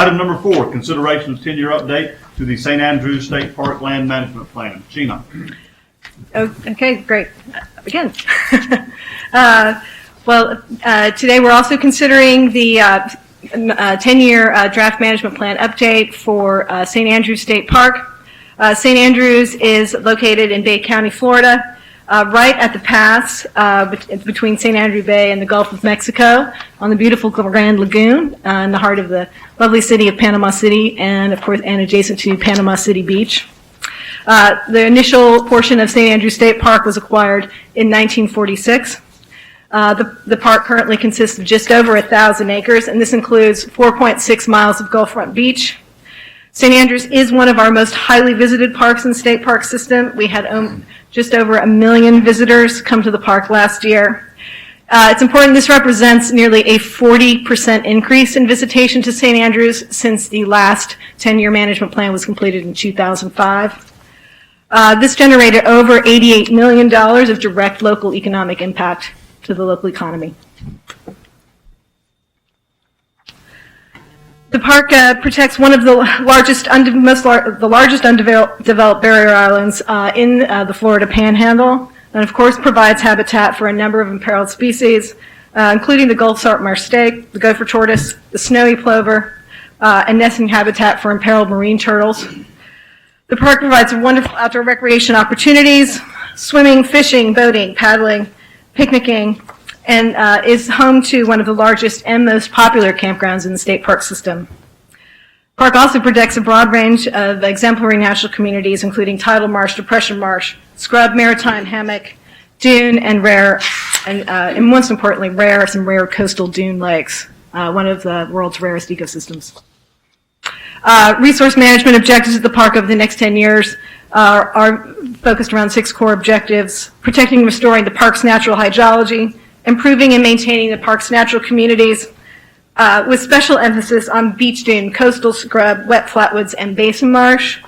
Item number 4, consideration of 10-year update to the St. Andrews State Park Land Management Plan. Sheena. Okay, great. Again. Today we're also considering the 10-year draft management plan update for St. Andrews State Park. St. Andrews is located in Bay County, Florida, right at the pass between St. Andrew Bay and the Gulf of Mexico on the beautiful Grand Lagoon in the heart of the lovely city of Panama City and, of course, and adjacent to Panama City Beach. The initial portion of St. Andrews State Park was acquired in 1946. The park currently consists of just over 1,000 acres, and this includes 4.6 miles of Gulfront Beach. St. Andrews is one of our most highly visited parks in the state park system. We had just over 1 million visitors come to the park last year. It's important, this represents nearly a 40% increase in visitation to St. Andrews since the last 10-year management plan was completed in 2005. This generated over $88 million of direct local economic impact to the local economy. The park protects one of the largest undeveloped barrier islands in the Florida Panhandle, and of course provides habitat for a number of imperiled species, including the Gulf Sartmarsh stake, the gopher tortoise, the snowy plover, and nesting habitat for imperiled marine turtles. The park provides wonderful outdoor recreation opportunities, swimming, fishing, boating, paddling, picnicking, and is home to one of the largest and most popular campgrounds in the state park system. The park also protects a broad range of exemplary natural communities, including tidal marsh, depression marsh, scrub, maritime hammock, dune, and most importantly, some rare coastal dune lakes, one of the world's rarest ecosystems. Resource management objectives of the park over the next 10 years are focused around 6 core objectives: protecting and restoring the park's natural hydrology, improving and maintaining the park's natural communities, with special emphasis on beach dune, coastal scrub, wet flatwoods, and basin marsh.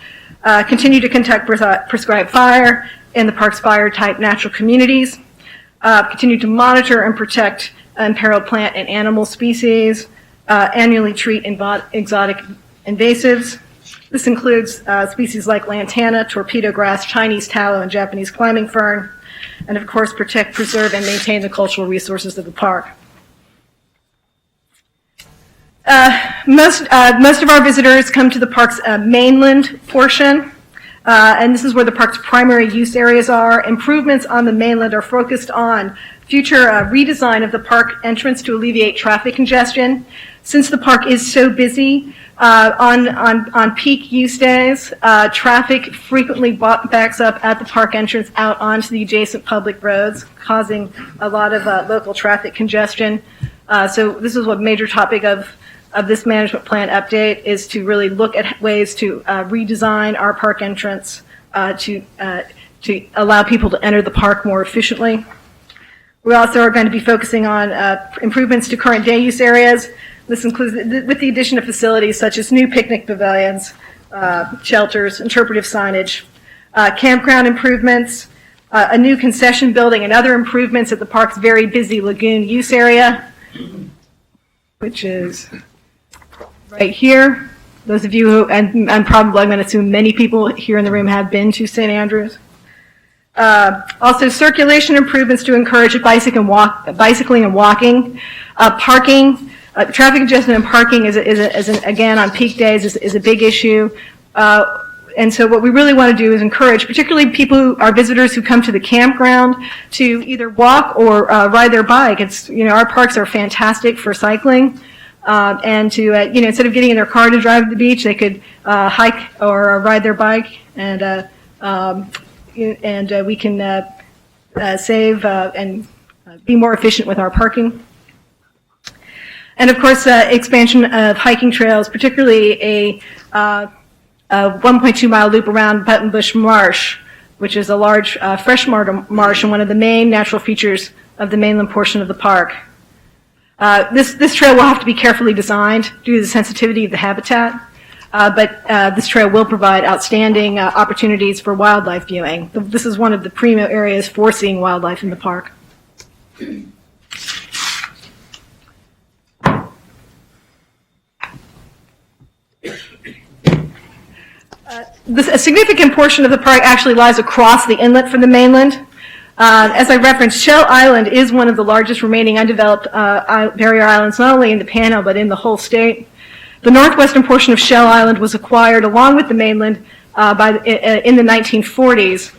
Continue to conduct prescribed fire in the park's fire-type natural communities. Continue to monitor and protect imperiled plant and animal species. Annually treat exotic invasives. This includes species like lantana, torpedo grass, Chinese tallow, and Japanese climbing fern. And of course, protect, preserve, and maintain the cultural resources of the park. Most of our visitors come to the park's mainland portion, and this is where the park's primary use areas are. Improvements on the mainland are focused on future redesign of the park entrance to alleviate traffic congestion. Since the park is so busy, on peak use days, traffic frequently backs up at the park entrance out onto the adjacent public roads, causing a lot of local traffic congestion. So this is what major topic of this management plan update is, to really look at ways to redesign our park entrance to allow people to enter the park more efficiently. We also are going to be focusing on improvements to current day use areas. This includes with the addition of facilities such as new picnic pavilions, shelters, interpretive signage, campground improvements, a new concession building, and other improvements at the park's very busy lagoon use area, which is right here. Those of you who, and I'm going to assume many people here in the room have been to St. Andrews. Also, circulation improvements to encourage bicycling and walking. Parking, traffic congestion and parking again on peak days is a big issue. And so what we really want to do is encourage, particularly people who are visitors who come to the campground, to either walk or ride their bike. Our parks are fantastic for cycling. And to, instead of getting in their car to drive to the beach, they could hike or ride their bike, and we can save and be more efficient with our parking. And of course, expansion of hiking trails, particularly a 1.2 mile loop around Buttonbush Marsh, which is a large freshwater marsh and one of the main natural features of the mainland portion of the park. This trail will have to be carefully designed due to the sensitivity of the habitat, but this trail will provide outstanding opportunities for wildlife viewing. This is one of the primo areas for seeing wildlife in the park. A significant portion of the park actually lies across the inlet from the mainland. As I referenced, Shell Island is one of the largest remaining undeveloped barrier islands, not only in the Panhandle, but in the whole state. The northwestern portion of Shell Island was acquired along with the mainland in the 1940s.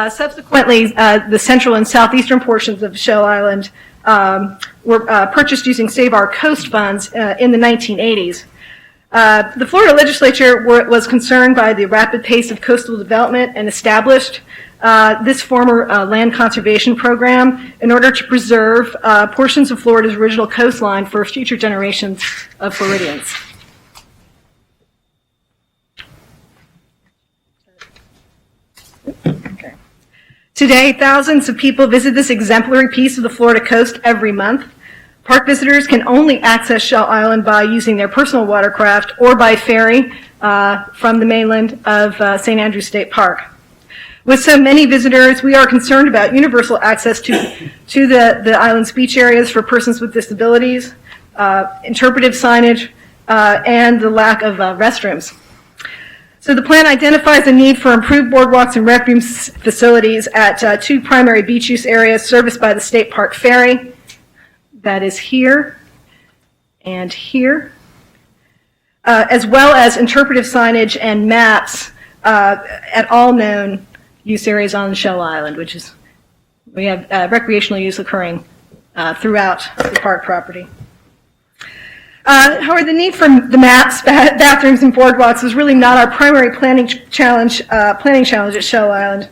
Subsequently, the central and southeastern portions of Shell Island were purchased using Save Our Coast funds in the 1980s. The Florida legislature was concerned by the rapid pace of coastal development and established this former land conservation program in order to preserve portions of Florida's original coastline for future generations of Floridians. Okay. Today, thousands of people visit this exemplary piece of the Florida coast every month. Park visitors can only access Shell Island by using their personal watercraft or by ferry from the mainland of St. Andrews State Park. With so many visitors, we are concerned about universal access to the island's beach areas for persons with disabilities, interpretive signage, and the lack of restrooms. So the plan identifies the need for improved boardwalks and rec room facilities at two primary beach use areas serviced by the State Park Ferry. That is here and here, as well as interpretive signage and maps at all known use areas on Shell Island, which is, we have recreational use occurring throughout the park property. However, the need for the maps, bathrooms, and boardwalks is really not our primary planning challenge at Shell Island.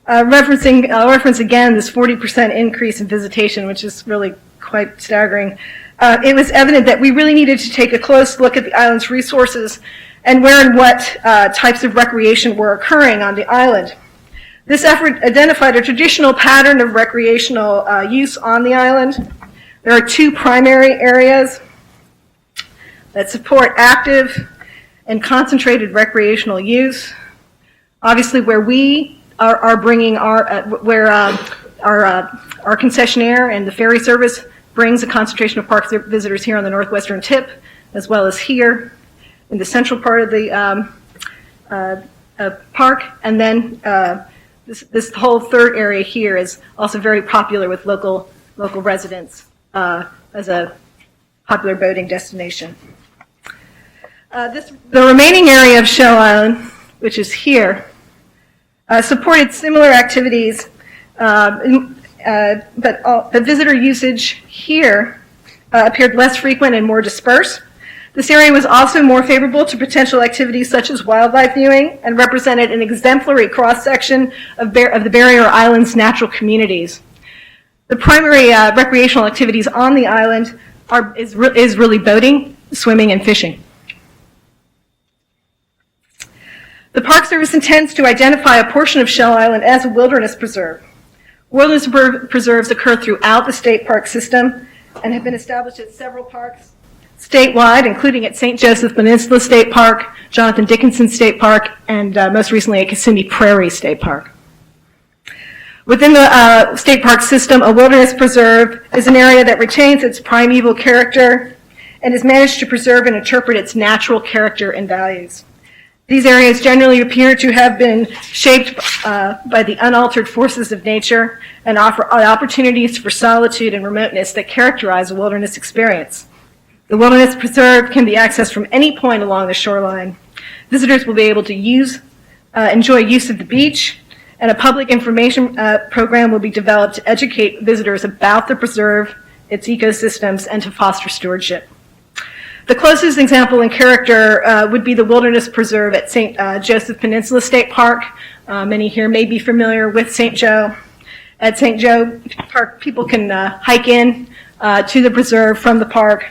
I'll reference again this 40% increase in visitation, which is really quite staggering. It was evident that we really needed to take a close look at the island's resources and where and what types of recreation were occurring on the island. This effort identified a traditional pattern of recreational use on the island. There are two primary areas that support active and concentrated recreational use. Obviously, where we are bringing our concessionaire and the ferry service brings a concentration of park visitors here on the northwestern tip, as well as here in the central part of the park. And then this whole third area here is also very popular with local residents as a popular boating destination. The remaining area of Shell Island, which is here, supported similar activities, but visitor usage here appeared less frequent and more dispersed. This area was also more favorable to potential activities such as wildlife viewing and represented an exemplary cross-section of the Barrier Island's natural communities. The primary recreational activities on the island is really boating, swimming, and fishing. The Park Service intends to identify a portion of Shell Island as a wilderness preserve. Wilderness preserves occur throughout the state park system and have been established at several parks statewide, including at St. Joseph Peninsula State Park, Jonathan Dickinson State Park, and most recently at Kissimmee Prairie State Park. Within the state park system, a wilderness preserve is an area that retains its primeval character and is managed to preserve and interpret its natural character and values. These areas generally appear to have been shaped by the unaltered forces of nature and offer opportunities for solitude and remoteness that characterize a wilderness experience. The wilderness preserve can be accessed from any point along the shoreline. Visitors will be able to enjoy use of the beach, and a public information program will be developed to educate visitors about the preserve, its ecosystems, and to foster stewardship. The closest example in character would be the Wilderness Preserve at St. Joseph Peninsula State Park. Many here may be familiar with St. Joe. At St. Joe Park, people can hike in to the preserve from the park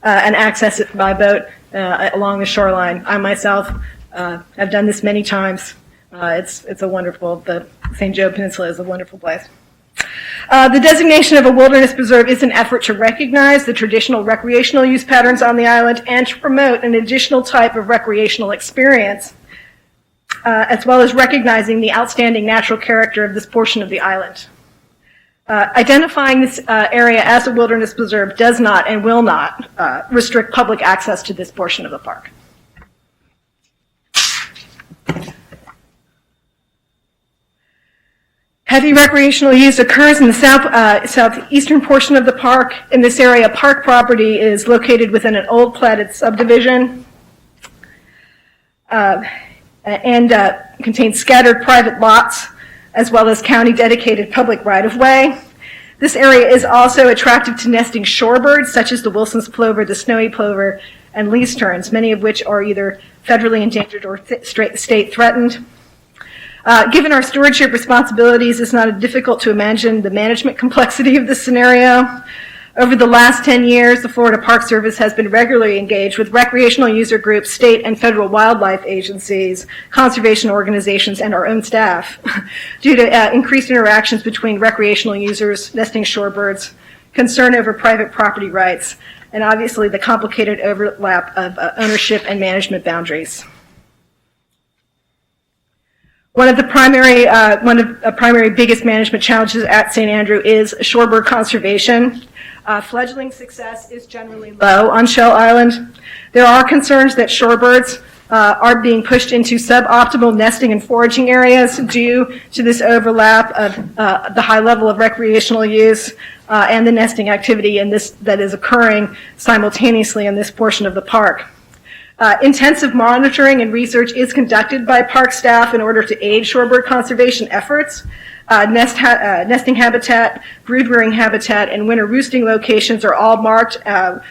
and access it by boat along the shoreline. I myself have done this many times. It's a wonderful, the St. Joe Peninsula is a wonderful place. The designation of a wilderness preserve is an effort to recognize the traditional recreational use patterns on the island and to promote an additional type of recreational experience, as well as recognizing the outstanding natural character of this portion of the island. Identifying this area as a wilderness preserve does not and will not restrict public access to this portion of the park. Heavy recreational use occurs in the southeastern portion of the park. In this area, park property is located within an old platted subdivision and contains scattered private lots as well as county-dedicated public right-of-way. This area is also attractive to nesting shorebirds such as the Wilson's plover, the snowy plover, and least terns, many of which are either federally endangered or state threatened. Given our stewardship responsibilities, it's not difficult to imagine the management complexity of this scenario. Over the last 10 years, the Florida Park Service has been regularly engaged with recreational user groups, state and federal wildlife agencies, conservation organizations, and our own staff due to increased interactions between recreational users, nesting shorebirds, concern over private property rights, and obviously the complicated overlap of ownership and management boundaries. One of the primary biggest management challenges at St. Andrew is shorebird conservation. Fledgling success is generally low on Shell Island. There are concerns that shorebirds are being pushed into suboptimal nesting and foraging areas due to this overlap of the high level of recreational use and the nesting activity that is occurring simultaneously in this portion of the park. Intensive monitoring and research is conducted by park staff in order to aid shorebird conservation efforts. Nesting habitat, brood rearing habitat, and winter roosting locations are all marked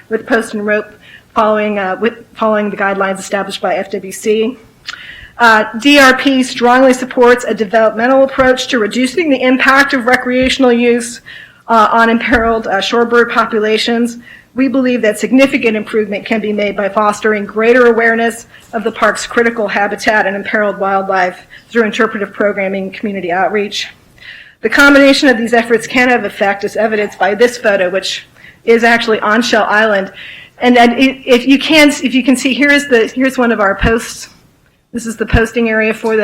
with post and rope following the guidelines established by FWC. DRP strongly supports a developmental approach to reducing the impact of recreational use on imperiled shorebird populations. We believe that significant improvement can be made by fostering greater awareness of the park's critical habitat and imperiled wildlife through interpretive programming and community outreach. The combination of these efforts can have effect, as evidenced by this photo, which is actually on Shell Island. And if you can see, here's one of our posts. This is the posting area for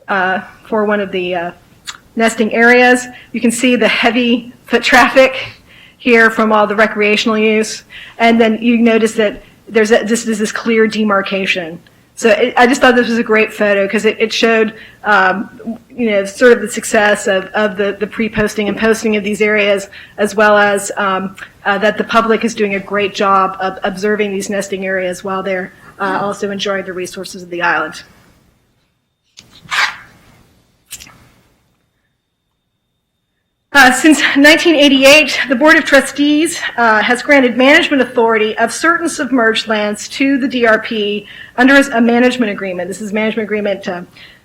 one of the nesting areas. You can see the heavy foot traffic here from all the recreational use, and then you notice that there's this clear demarcation. So I just thought this was a great photo because it showed, sort of the success of the pre-posting and posting of these areas, as well as that the public is doing a great job of observing these nesting areas while they're also enjoying the resources of the island. Since 1988, the Board of Trustees has granted management authority of certain submerged lands to the DRP under a management agreement. This is Management Agreement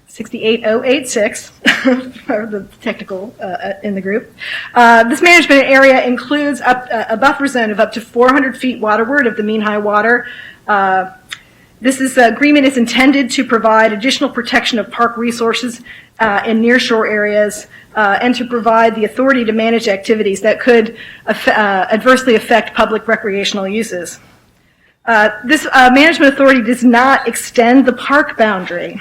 68086, for the technical in the group. This management area includes a buffer zone of up to 400 feet waterward of the mean high water. This agreement is intended to provide additional protection of park resources in nearshore areas and to provide the authority to manage activities that could adversely affect public recreational uses. This management authority does not extend the park boundary.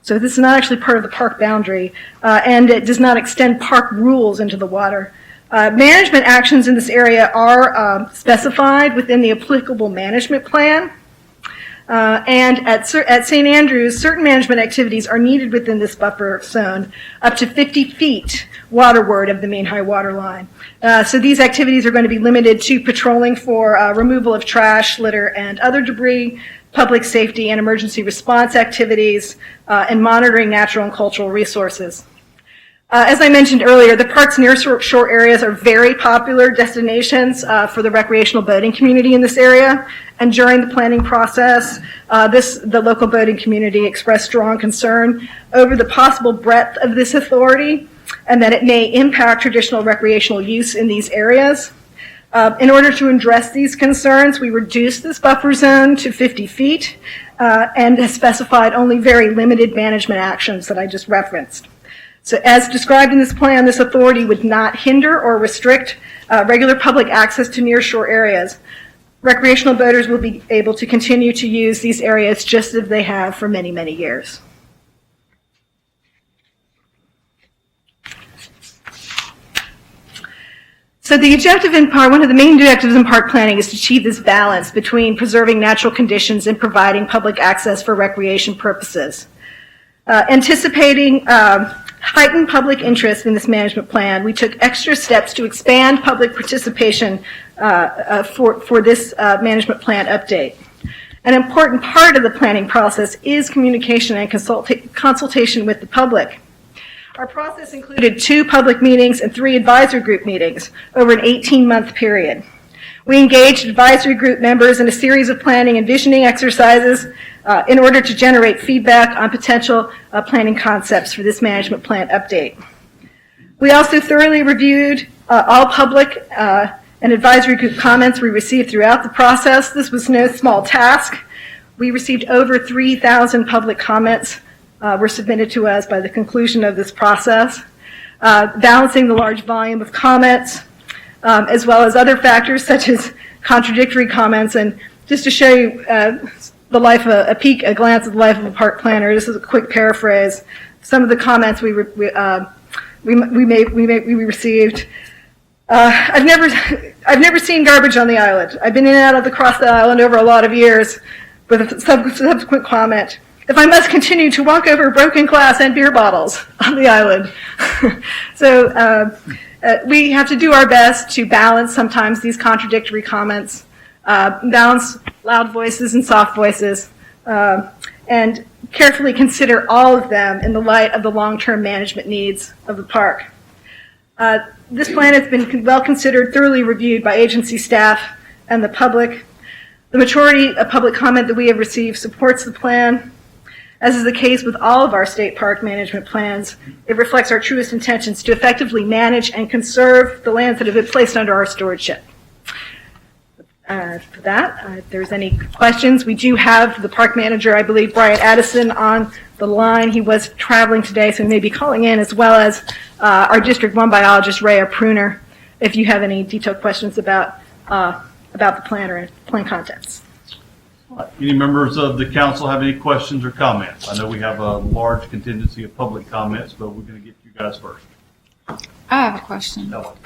So this is not actually part of the park boundary, and it does not extend park rules into the water. Management actions in this area are specified within the applicable management plan. And at St. Andrews, certain management activities are needed within this buffer zone up to 50 feet waterward of the mean high water line. So these activities are going to be limited to patrolling for removal of trash, litter, and other debris, public safety and emergency response activities, and monitoring natural and cultural resources. As I mentioned earlier, the park's nearshore areas are very popular destinations for the recreational boating community in this area. And during the planning process, the local boating community expressed strong concern over the possible breadth of this authority and that it may impact traditional recreational use in these areas. In order to address these concerns, we reduced this buffer zone to 50 feet and has specified only very limited management actions that I just referenced. So as described in this plan, this authority would not hinder or restrict regular public access to nearshore areas. Recreational boaters will be able to continue to use these areas just as they have for many, many years. So the objective in part, one of the main objectives in park planning is to achieve this balance between preserving natural conditions and providing public access for recreation purposes. Anticipating heightened public interest in this management plan, we took extra steps to expand public participation for this management plan update. An important part of the planning process is communication and consultation with the public. Our process included 2 public meetings and 3 advisory group meetings over an 18-month period. We engaged advisory group members in a series of planning and visioning exercises in order to generate feedback on potential planning concepts for this management plan update. We also thoroughly reviewed all public and advisory group comments we received throughout the process. This was no small task. We received over 3,000 public comments were submitted to us by the conclusion of this process. Balancing the large volume of comments, as well as other factors such as contradictory comments. And just to show you a glance at the life of a park planner, this is a quick paraphrase. Some of the comments we received. I've never seen garbage on the island. I've been in and out across the island over a lot of years with a subsequent comment. If I must continue to walk over broken glass and beer bottles on the island. So we have to do our best to balance sometimes these contradictory comments, balance loud voices and soft voices, and carefully consider all of them in the light of the long-term management needs of the park. This plan has been well considered, thoroughly reviewed by agency staff and the public. The majority of public comment that we have received supports the plan. As is the case with all of our state park management plans, it reflects our truest intentions to effectively manage and conserve the lands that have been placed under our stewardship. For that, if there's any questions, we do have the park manager, I believe, Brian Addison, on the line. He was traveling today, so he may be calling in, as well as our District 1 biologist, Rhea Pruner, if you have any detailed questions about the plan or plan contents. Any members of the council have any questions or comments? I know we have a large contingency of public comments, but we're going to get you guys first. I have a question. No.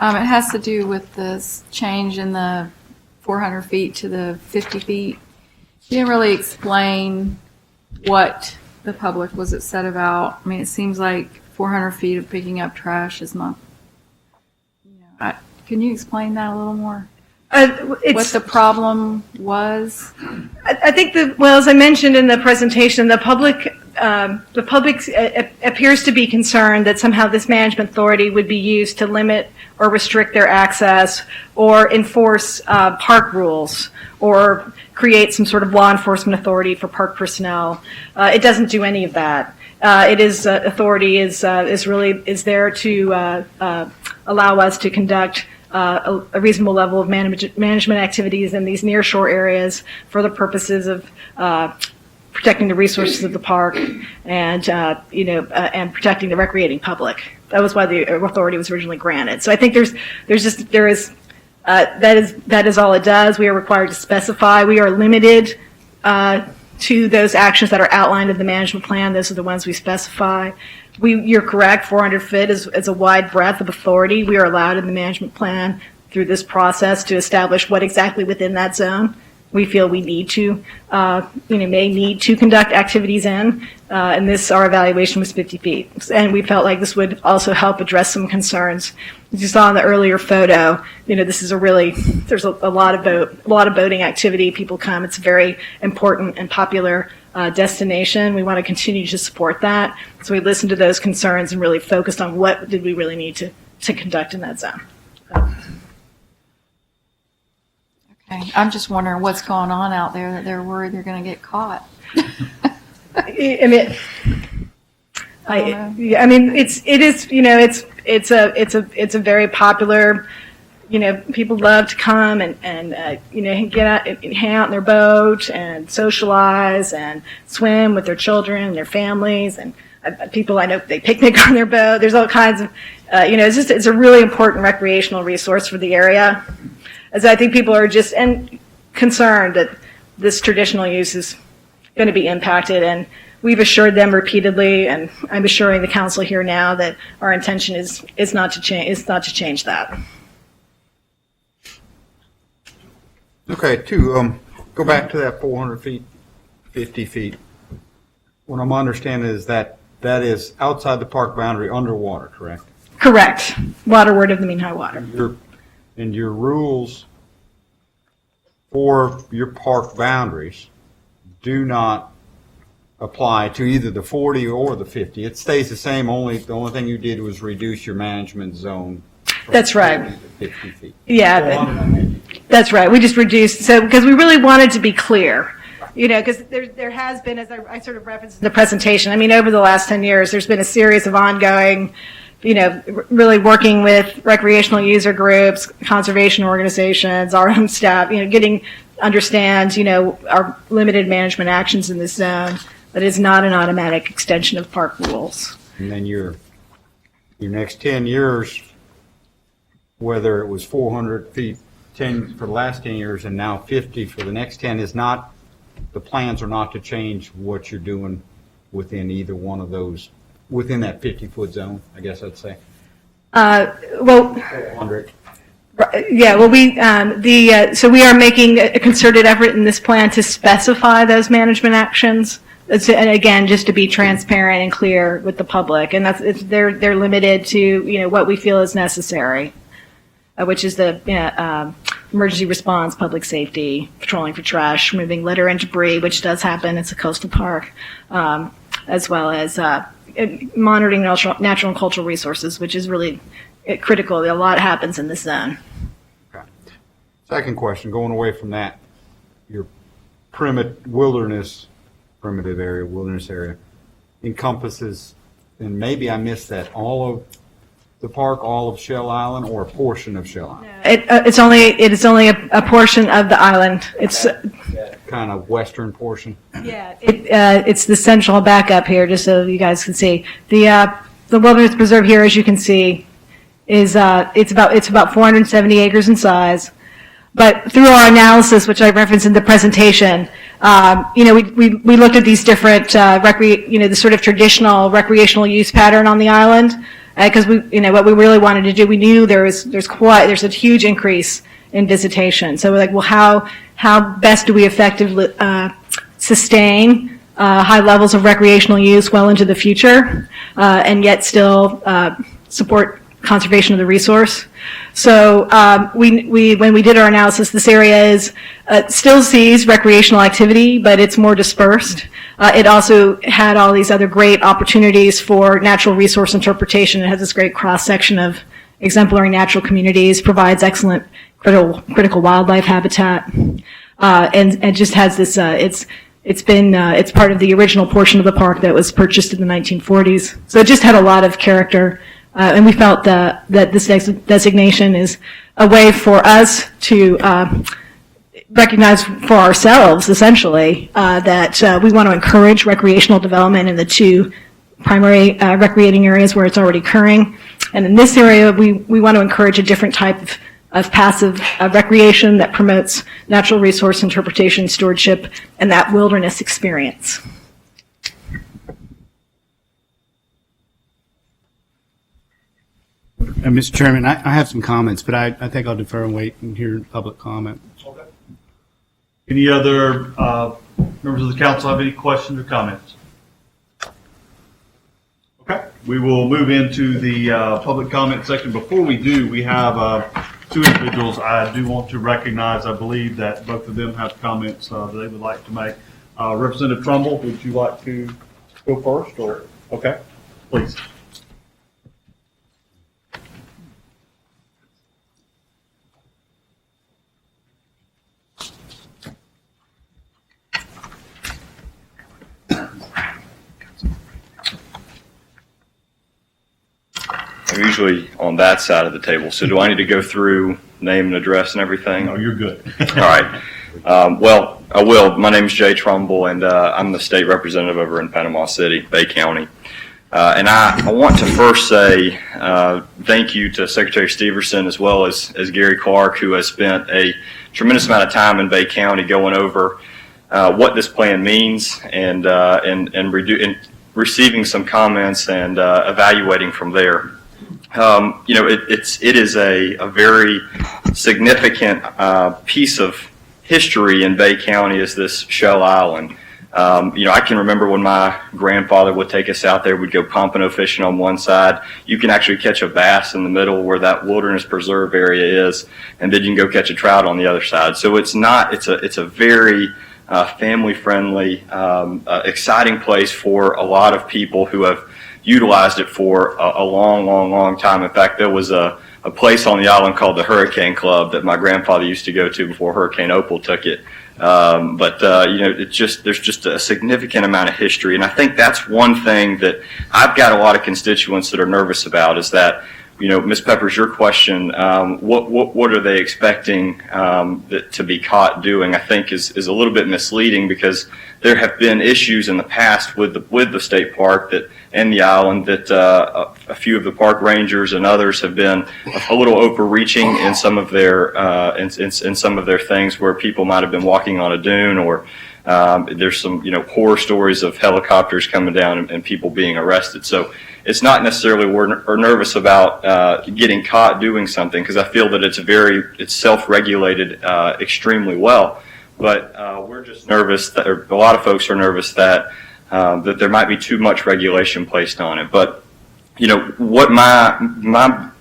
It has to do with this change in the 400 feet to the 50 feet. You didn't really explain what the public was upset about. I mean, it seems like 400 feet of picking up trash is not, can you explain that a little more? What the problem was? I think as I mentioned in the presentation, the public appears to be concerned that somehow this management authority would be used to limit or restrict their access or enforce park rules or create some sort of law enforcement authority for park personnel. It doesn't do any of that. Authority is there to allow us to conduct a reasonable level of management activities in these nearshore areas for the purposes of protecting the resources of the park and and protecting the recreating public. That was why the authority was originally granted. So I think that is all it does. We are required to specify. We are limited to those actions that are outlined in the management plan. Those are the ones we specify. You're correct, 400 feet is a wide breadth of authority. We are allowed in the management plan through this process to establish what exactly within that zone we feel we need to, may need to conduct activities in. And our evaluation was 50 feet. And we felt like this would also help address some concerns. As you saw in the earlier photo, this is there's a lot of boating activity. People come. It's a very important and popular destination. We want to continue to support that. So we listened to those concerns and really focused on what did we really need to conduct in that zone. Okay, I'm just wondering what's going on out there that they're worried they're going to get caught. It's a very popular. People love to come and get out and hang out in their boat and socialize and swim with their children and their families and people I know they picnic on their boat. There's all kinds of it's a really important recreational resource for the area. As I think people are just concerned that this traditional use is going to be impacted, and we've assured them repeatedly, and I'm assuring the council here now that our intention is not to change that. Okay, to go back to that 400 feet, 50 feet, what I'm understanding is that that is outside the park boundary underwater, correct? Correct. Waterward of the mean high water. And your rules for your park boundaries do not apply to either the 40 or the 50. It stays the same, the only thing you did was reduce your management zone. From That's right. 40 to 50 feet. Yeah, that's right. We just reduced, so, because we really wanted to be clear, you know, because there has been, as I sort of referenced in the presentation, I mean, over the last 10 years, there's been a series of ongoing, you know, really working with recreational user groups, conservation organizations, our own staff, you know, understand, you know, our limited management actions in this zone, but it's not an automatic extension of park rules. And then your next 10 years, whether it was 400 feet 10 for the last 10 years and now 50 for the next 10, the plans are not to change what you're doing within either one of those, within that 50-foot zone, I guess I'd say. Well, 400. yeah, well, so we are making a concerted effort in this plan to specify those management actions. And again, just to be transparent and clear with the public, and they're limited to, you know, what we feel is necessary, which is the emergency response, public safety, patrolling for trash, removing litter and debris, which does happen. It's a coastal park, as well as monitoring natural and cultural resources, which is really critical. A lot happens in this zone. Okay. Second question, going away from that, your wilderness area encompasses, and maybe I missed that, all of the park, all of Shell Island, or a portion of Shell Island? It is only a portion of the island. It's Kind of western portion? yeah. It's the central backup here, just so you guys can see. The wilderness preserve here, as you can see, is it's about 470 acres in size. But through our analysis, which I referenced in the presentation, you know, we looked at these different the sort of traditional recreational use pattern on the island, because what we really wanted to do, we knew there's a huge increase in visitation. So we're like, well, how best do we effectively sustain high levels of recreational use well into the future, and yet still support conservation of the resource. So when we did our analysis, this area still sees recreational activity, but it's more dispersed. It also had all these other great opportunities for natural resource interpretation. It has this great cross-section of exemplary natural communities, provides excellent critical wildlife habitat, and just has this, it's part of the original portion of the park that was purchased in the 1940s. So it just had a lot of character. And we felt that this designation is a way for us to recognize for ourselves, essentially, that we want to encourage recreational development in the two primary recreating areas where it's already occurring. And in this area, we want to encourage a different type of passive recreation that promotes natural resource interpretation, stewardship, and that wilderness experience. Mr. Chairman, I have some comments, but I think I'll defer and wait and hear public comment. Okay. Any other members of the council have any questions or comments? Okay, we will move into the public comment section. Before we do, we have two individuals I do want to recognize. I believe that both of them have comments that they would like to make. Representative Trumbull, would you like to go first? Or okay, please. I'm usually on that side of the table, so do I need to go through name and address and everything? No, you're good. All right. Well, I will. My name is Jay Trumbull, and I'm the state representative over in Panama City, Bay County. And I want to first say thank you to Secretary Steverson as well as Gary Clark, who has spent a tremendous amount of time in Bay County going over what this plan means and receiving some comments and evaluating from there. It is a very significant piece of history in Bay County is this Shell Island. I can remember when my grandfather would take us out there, we'd go pompano fishing on one side. You can actually catch a bass in the middle where that wilderness preserve area is, and then you can go catch a trout on the other side. So it's a very family-friendly, exciting place for a lot of people who have utilized it for a long time. In fact, there was a place on the island called the Hurricane Club that my grandfather used to go to before Hurricane Opal took it. There's just a significant amount of history, and I think that's one thing that I've got a lot of constituents that are nervous about is that, Ms. Peppers, your question, what are they expecting to be caught doing, I think is a little bit misleading, because there have been issues in the past with the state park and the island that a few of the park rangers and others have been a little overreaching in some of their in some of their things, where people might have been walking on a dune, or there's some horror stories of helicopters coming down and people being arrested. So it's not necessarily we're nervous about getting caught doing something, because I feel that it's self-regulated extremely well. But we're just nervous that, or a lot of folks are nervous that there might be too much regulation placed on it. But what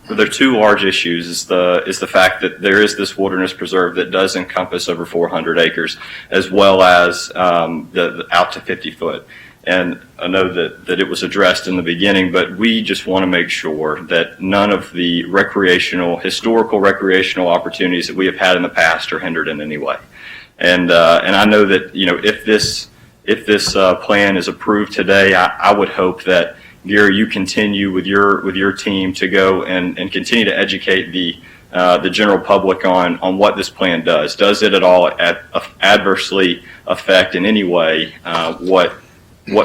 there are two large issues is the fact that there is this wilderness preserve that does encompass over 400 acres, as well as the out to 50 foot. And I know that it was addressed in the beginning, but we just want to make sure that none of the historical recreational opportunities that we have had in the past are hindered in any way. And I know that if this plan is approved today, I would hope that, Gary, you continue with your team to go and continue to educate the general public on what this plan does. Does it at all adversely affect in any way what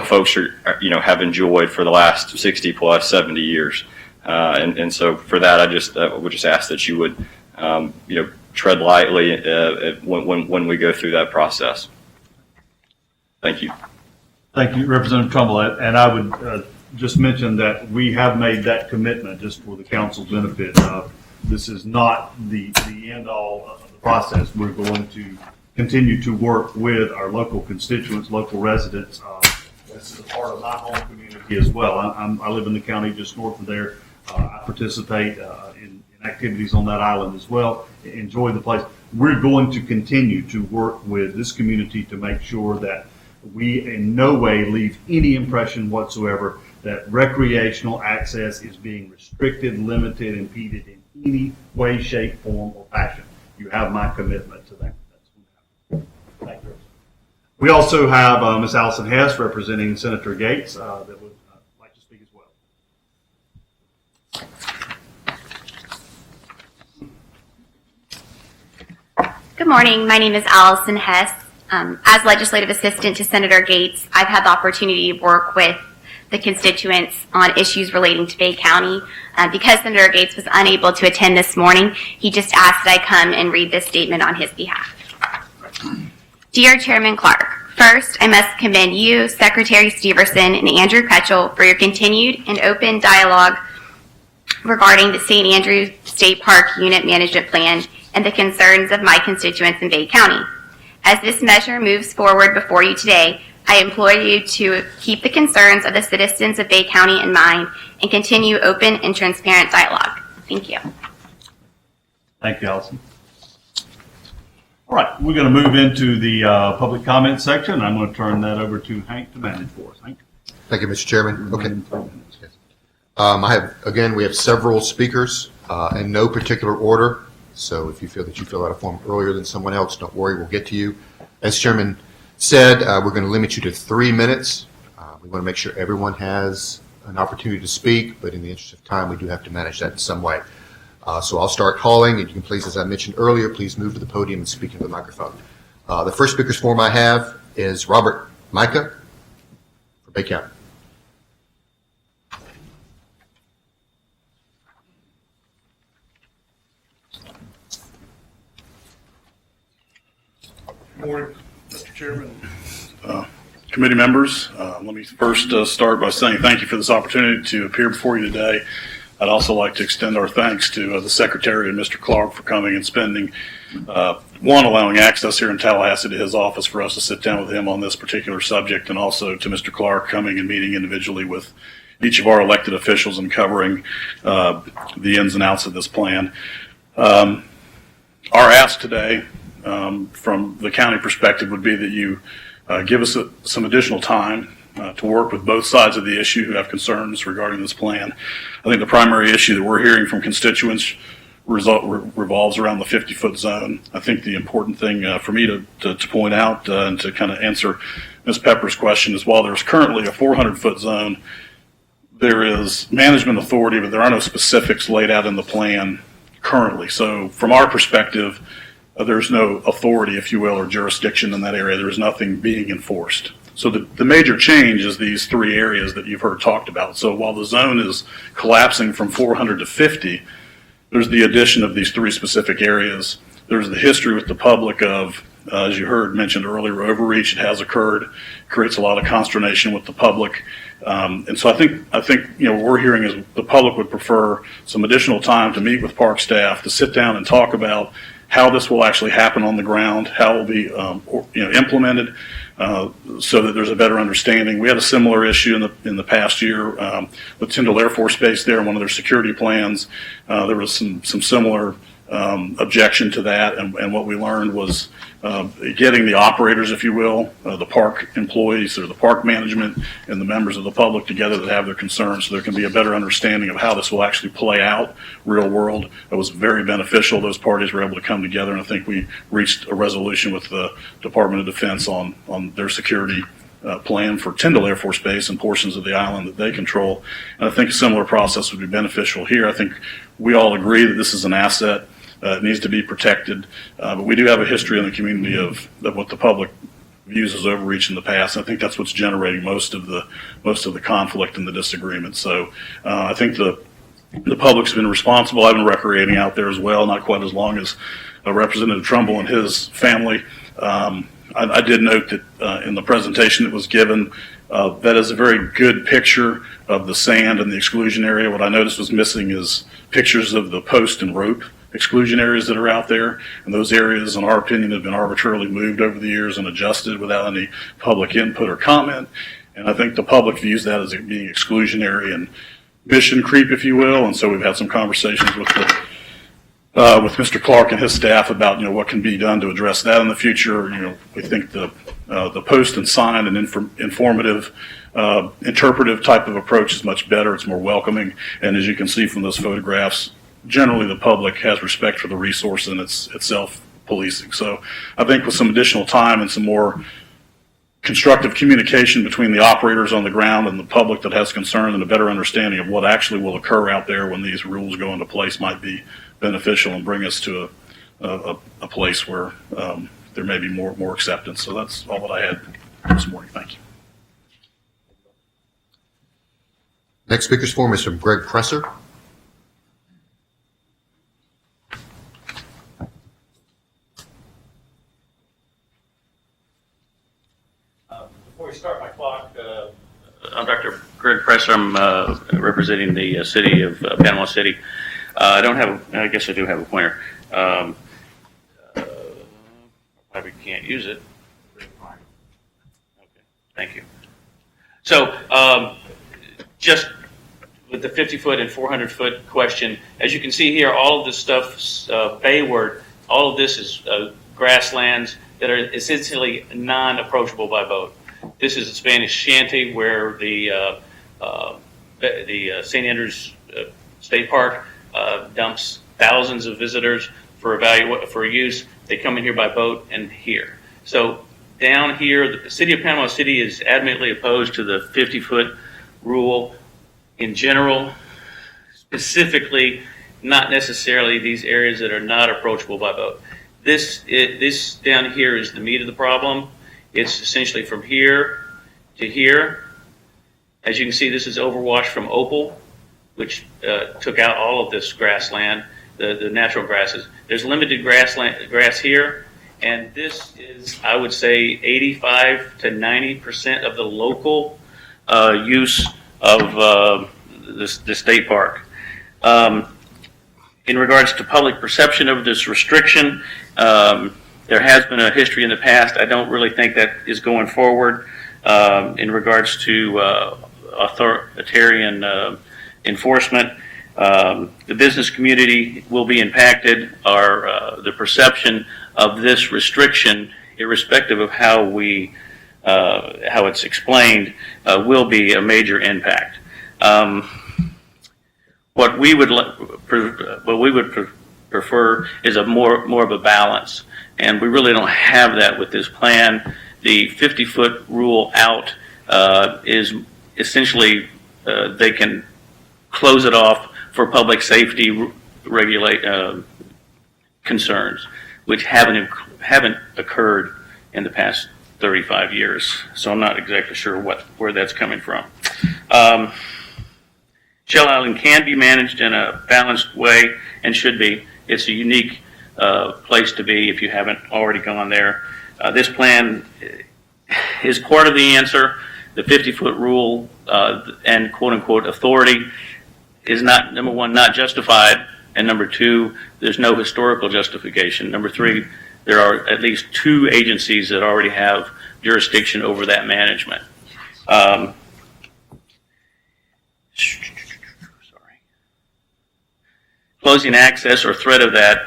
folks have enjoyed for the last 60 plus 70 years? And so for that, I would just ask that you would tread lightly when we go through that process. Thank you. Thank you, Representative Trumbull. And I would just mention that we have made that commitment just for the council's benefit. This is not the end all of the process. We're going to continue to work with our local constituents, local residents. This is a part of my home community as well. I live in the county just north of there. I participate in activities on that island as well. Enjoy the place. We're going to continue to work with this community to make sure that we in no way leave any impression whatsoever that recreational access is being restricted, limited, impeded in any way, shape, form, or fashion. You have my commitment to that. Thank you. We also have Ms. Allison Hess representing Senator Gates that would like to speak as well. Good morning. My name is Allison Hess. As legislative assistant to Senator Gates, I've had the opportunity to work with the constituents on issues relating to Bay County. Because Senator Gates was unable to attend this morning, he just asked that I come and read this statement on his behalf. Dear Chairman Clark, first, I must commend you, Secretary Steverson, and Andrew Ketchel for your continued and open dialogue regarding the St. Andrews State Park Unit Management Plan and the concerns of my constituents in Bay County. As this measure moves forward before you today, I implore you to keep the concerns of the citizens of Bay County in mind and continue open and transparent dialogue. Thank you. Thank you, Allison. All right, we're going to move into the public comment section. I'm going to turn that over to Hank to manage for us. Hank? Thank you, Mr. Chairman. Okay. We have several speakers in no particular order. So if you feel that you fill out a form earlier than someone else, don't worry, we'll get to you. As Chairman said, we're going to limit you to 3 minutes. We want to make sure everyone has an opportunity to speak, but in the interest of time, we do have to manage that in some way. So I'll start calling, and you can please, as I mentioned earlier, please move to the podium and speak into the microphone. The first speaker's form I have is Robert Micah for Bay County. Good morning, Mr. Chairman, committee members. Let me first start by saying thank you for this opportunity to appear before you today. I'd also like to extend our thanks to the Secretary and Mr. Clark for coming and spending, allowing access here in Tallahassee to his office for us to sit down with him on this particular subject, and also to Mr. Clark coming and meeting individually with each of our elected officials and covering the ins and outs of this plan. Our ask today, from the county perspective, would be that you give us some additional time to work with both sides of the issue who have concerns regarding this plan. I think the primary issue that we're hearing from constituents revolves around the 50-foot zone. I think the important thing for me to point out and to kind of answer Ms. Pepper's question is, while there's currently a 400-foot zone, there is management authority, but there are no specifics laid out in the plan currently. So from our perspective, there's no authority, if you will, or jurisdiction in that area. There is nothing being enforced. So the major change is these three areas that you've heard talked about. So while the zone is collapsing from 400 to 50, there's the addition of these three specific areas. There's the history with the public of, as you heard mentioned earlier, overreach. It has occurred, creates a lot of consternation with the public. And so I think what we're hearing is the public would prefer some additional time to meet with park staff, to sit down and talk about how this will actually happen on the ground, how it will be implemented, so that there's a better understanding. We had a similar issue in the past year with Tyndall Air Force Base there, one of their security plans. There was some similar objection to that, and what we learned was getting the operators, if you will, the park employees or the park management and the members of the public together that have their concerns, so there can be a better understanding of how this will actually play out real world. It was very beneficial. Those parties were able to come together, and I think we reached a resolution with the Department of Defense on their security plan for Tyndall Air Force Base and portions of the island that they control. And I think a similar process would be beneficial here. I think we all agree that this is an asset. It needs to be protected, but we do have a history in the community of what the public views as overreach in the past. I think that's what's generating most of the conflict and the disagreement. So I think the public's been responsible. I've been recreating out there as well, not quite as long as Representative Trumbull and his family. I did note that in the presentation that was given, that is a very good picture of the sand and the exclusion area. What I noticed was missing is pictures of the post and rope exclusion areas that are out there, and those areas, in our opinion, have been arbitrarily moved over the years and adjusted without any public input or comment. And I think the public views that as being exclusionary and mission creep, if you will. And so we've had some conversations with Mr. Clark and his staff about what can be done to address that in the future. We think the post and sign and informative, interpretive type of approach is much better. It's more welcoming, and as you can see from those photographs, generally the public has respect for the resource and it's self-policing. So I think with some additional time and some more constructive communication between the operators on the ground and the public that has concern, and a better understanding of what actually will occur out there when these rules go into place might be beneficial and bring us to a place where there may be more acceptance. So that's all that I had this morning. Thank you. Next speaker's forum is from Greg Presser. Before we start my clock, I'm Dr. Greg Presser. I'm representing the city of Panama City. I guess I do have a pointer. Probably can't use it. Okay, thank you. So, just with the 50-foot and 400-foot question, as you can see here, all of this stuff, bayward, all of this is grasslands that are essentially non-approachable by boat. This is a Spanish shanty where the St. Andrews State Park dumps thousands of visitors for use. They come in here by boat and here. So down here, the city of Panama City is adamantly opposed to the 50-foot rule in general, specifically, not necessarily these areas that are not approachable by boat. This down here is the meat of the problem. It's essentially from here to here. As you can see, this is overwashed from Opal, which took out all of this grassland, the natural grasses. There's limited grass here, and this is, I would say, 85 to 90% of the local use of the state park. In regards to public perception of this restriction, there has been a history in the past. I don't really think that is going forward in regards to authoritarian enforcement. The business community will be impacted. The perception of this restriction, irrespective of how it's explained, will be a major impact. What we would prefer is a more of a balance, and we really don't have that with this plan. The 50-foot rule out is essentially they can close it off for public safety concerns, which haven't occurred in the past 35 years. So I'm not exactly sure where that's coming from. Shell Island can be managed in a balanced way and should be. It's a unique place to be if you haven't already gone there. This plan is part of the answer. The 50-foot rule and quote-unquote authority is not, number one, not justified, and number two, there's no historical justification. Number three, there are at least 2 agencies that already have jurisdiction over that management. Closing access or threat of that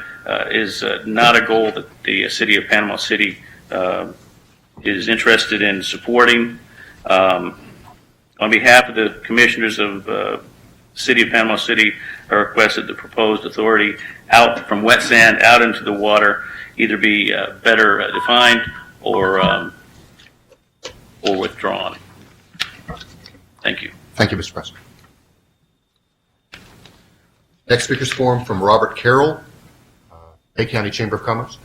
is not a goal that the city of Panama City is interested in supporting. On behalf of the commissioners of City of Panama City, I requested the proposed authority out from wet sand out into the water either be better defined or withdrawn. Thank you. Thank you, Mr. President. Next speaker's forum from Robert Carroll, Bay County Chamber of Commerce.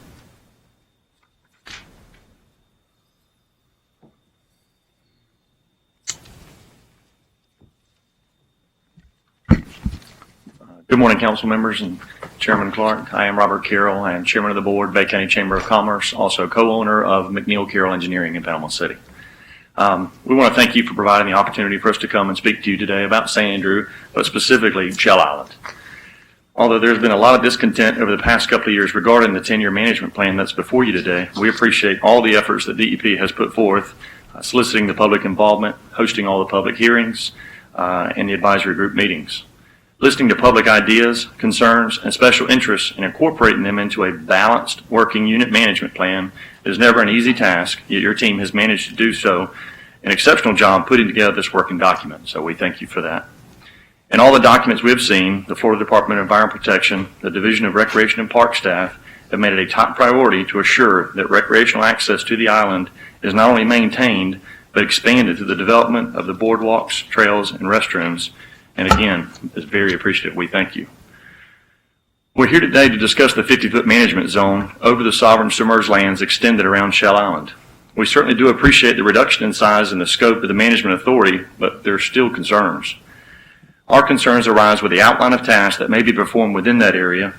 Good morning, council members and Chairman Clark. I am Robert Carroll. I am chairman of the board, Bay County Chamber of Commerce, also co-owner of McNeil Carroll Engineering in Panama City. We want to thank you for providing the opportunity for us to come and speak to you today about St. Andrew, but specifically Shell Island. Although there's been a lot of discontent over the past couple of years regarding the 10-year management plan that's before you today, we appreciate all the efforts that DEP has put forth, soliciting the public involvement, hosting all the public hearings, and the advisory group meetings. Listening to public ideas, concerns, and special interests and incorporating them into a balanced working unit management plan is never an easy task, yet your team has managed to do so an exceptional job putting together this working document, so we thank you for that. In all the documents we have seen, the Florida Department of Environmental Protection, the Division of Recreation and Park staff have made it a top priority to assure that recreational access to the island is not only maintained, but expanded through the development of the boardwalks, trails, and restrooms. And again, it's very appreciative. We thank you. We're here today to discuss the 50-foot management zone over the sovereign submerged lands extended around Shell Island. We certainly do appreciate the reduction in size and the scope of the management authority, but there are still concerns. Our concerns arise with the outline of tasks that may be performed within that area,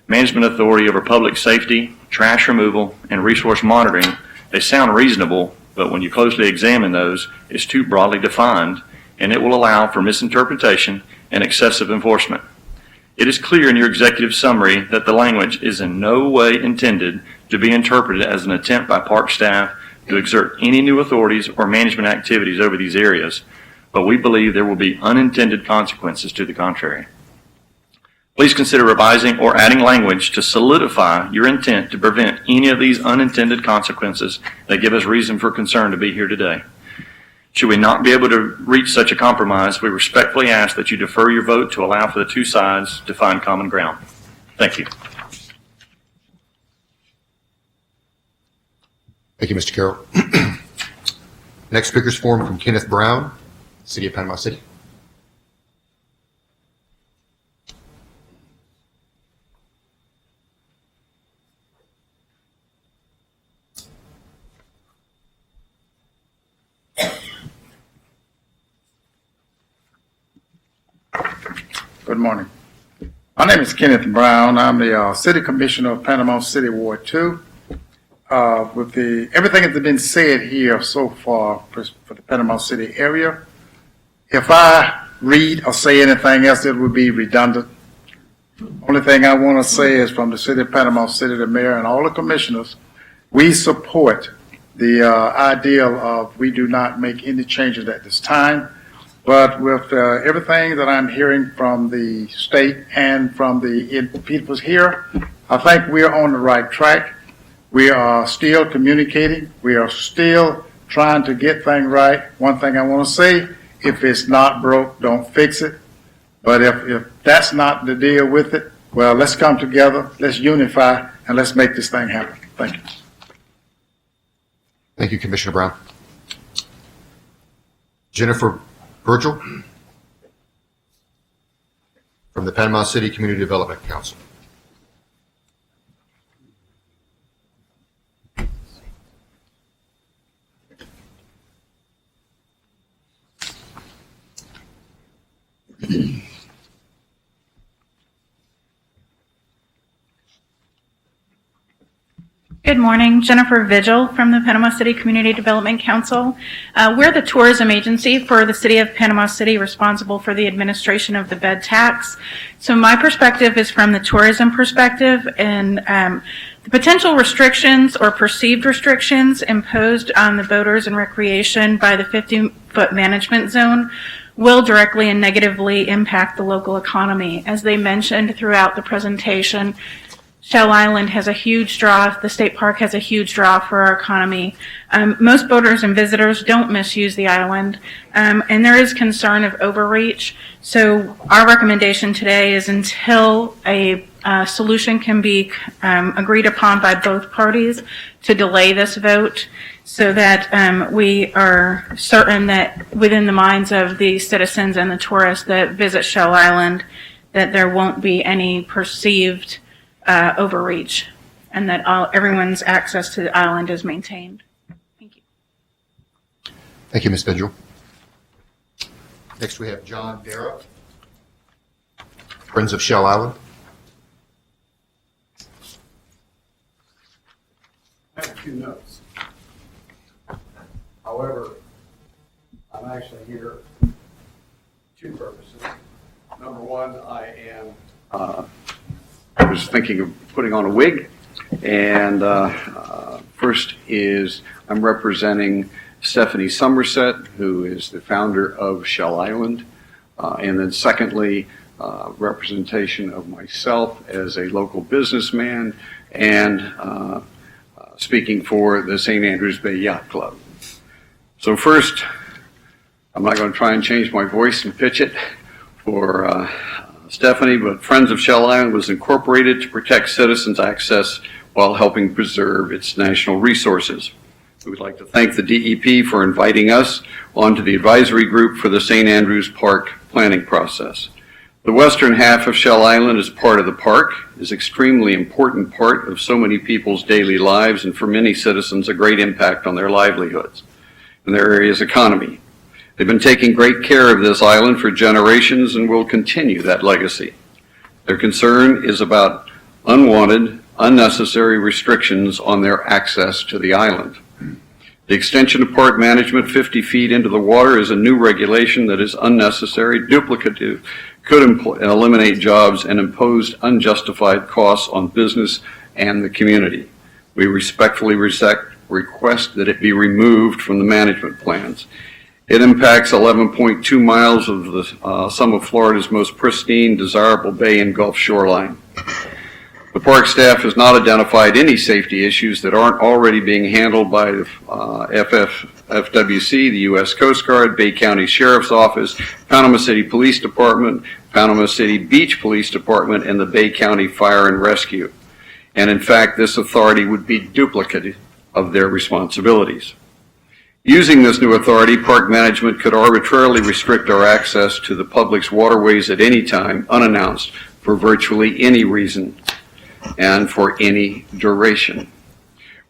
management authority over public safety, trash removal, and resource monitoring. They sound reasonable, but when you closely examine those, it's too broadly defined, and it will allow for misinterpretation and excessive enforcement. It is clear in your executive summary that the language is in no way intended to be interpreted as an attempt by park staff to exert any new authorities or management activities over these areas, but we believe there will be unintended consequences to the contrary. Please consider revising or adding language to solidify your intent to prevent any of these unintended consequences that give us reason for concern to be here today. Should we not be able to reach such a compromise, we respectfully ask that you defer your vote to allow for the two sides to find common ground. Thank you. Thank you, Mr. Carroll. Next speaker's forum from Kenneth Brown, City of Panama City. Good morning. My name is Kenneth Brown. I'm the City Commissioner of Panama City Ward 2. With everything that's been said here so far for the Panama City area, if I read or say anything else, it would be redundant Only thing I want to say is from the city of Panama City, the mayor and all the commissioners, we support the ideal of we do not make any changes at this time. But with everything that I'm hearing from the state and from the people here, I think we're on the right track. We are still communicating. We are still trying to get things right. One thing I want to say, if it's not broke, don't fix it. But if that's not the deal with it, well, let's come together, let's unify, and let's make this thing happen. Thank you. Thank you, Commissioner Brown. Jennifer Virgil from the Panama City Community Development Council. Good morning, Jennifer Vigil from the Panama City Community Development Council. We're the tourism agency for the City of Panama City, responsible for the administration of the bed tax. So my perspective is from the tourism perspective, and the potential restrictions or perceived restrictions imposed on the boaters and recreation by the 50-foot management zone will directly and negatively impact the local economy. As they mentioned throughout the presentation, Shell Island has a huge draw. The state park has a huge draw for our economy. Most boaters and visitors don't misuse the island, and there is concern of overreach. So our recommendation today is until a solution can be agreed upon by both parties to delay this vote so that we are certain that within the minds of the citizens and the tourists that visit Shell Island, that there won't be any perceived overreach, and that everyone's access to the island is maintained. Thank you. Thank you, Ms. Vigil. Next, we have John Dara, Friends of Shell Island. I have a few notes. However, I'm actually here for two purposes. Number one, I was thinking of putting on a wig, and first is I'm representing Stephanie Somerset, who is the founder of Shell Island, and then secondly, representation of myself as a local businessman and speaking for the St. Andrews Bay Yacht Club. So first, I'm not going to try and change my voice and pitch it for Stephanie, but Friends of Shell Island was incorporated to protect citizens' access while helping preserve its national resources. We would like to thank the DEP for inviting us onto the advisory group for the St. Andrews Park planning process. The western half of Shell Island is part of the park, is extremely important part of so many people's daily lives, and for many citizens a great impact on their livelihoods and their area's economy. They've been taking great care of this island for generations and will continue that legacy. Their concern is about unwanted, unnecessary restrictions on their access to the island. The extension of park management 50 feet into the water is a new regulation that is unnecessary, duplicative, could eliminate jobs, and impose unjustified costs on business and the community. We respectfully request that it be removed from the management plans. It impacts 11.2 miles of the some of Florida's most pristine, desirable bay and Gulf shoreline. The park staff has not identified any safety issues that aren't already being handled by the FWC, the U.S. Coast Guard, Bay County Sheriff's Office, Panama City Police Department, Panama City Beach Police Department, and the Bay County Fire and Rescue. And in fact, this authority would be duplicative of their responsibilities. Using this new authority, park management could arbitrarily restrict our access to the public's waterways at any time, unannounced, for virtually any reason and for any duration.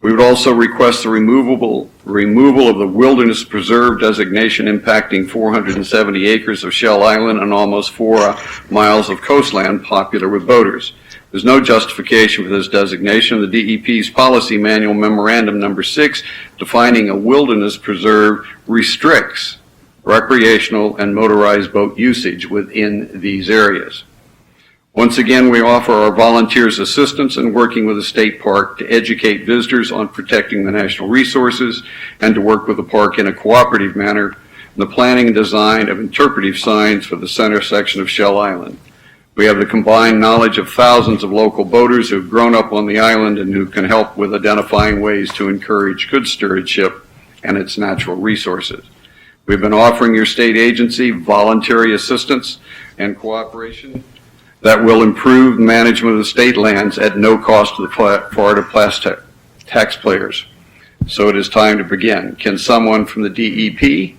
We would also request the removal of the Wilderness Preserve designation impacting 470 acres of Shell Island and almost 4 miles of coastland popular with boaters. There's no justification for this designation. The DEP's policy manual memorandum number 6 defining a wilderness preserve restricts recreational and motorized boat usage within these areas. Once again, we offer our volunteers assistance in working with the state park to educate visitors on protecting the national resources and to work with the park in a cooperative manner in the planning and design of interpretive signs for the center section of Shell Island. We have the combined knowledge of thousands of local boaters who have grown up on the island and who can help with identifying ways to encourage good stewardship and its natural resources. We've been offering your state agency voluntary assistance and cooperation that will improve management of the state lands at no cost to the Florida taxpayers. So it is time to begin. Can someone from the DEP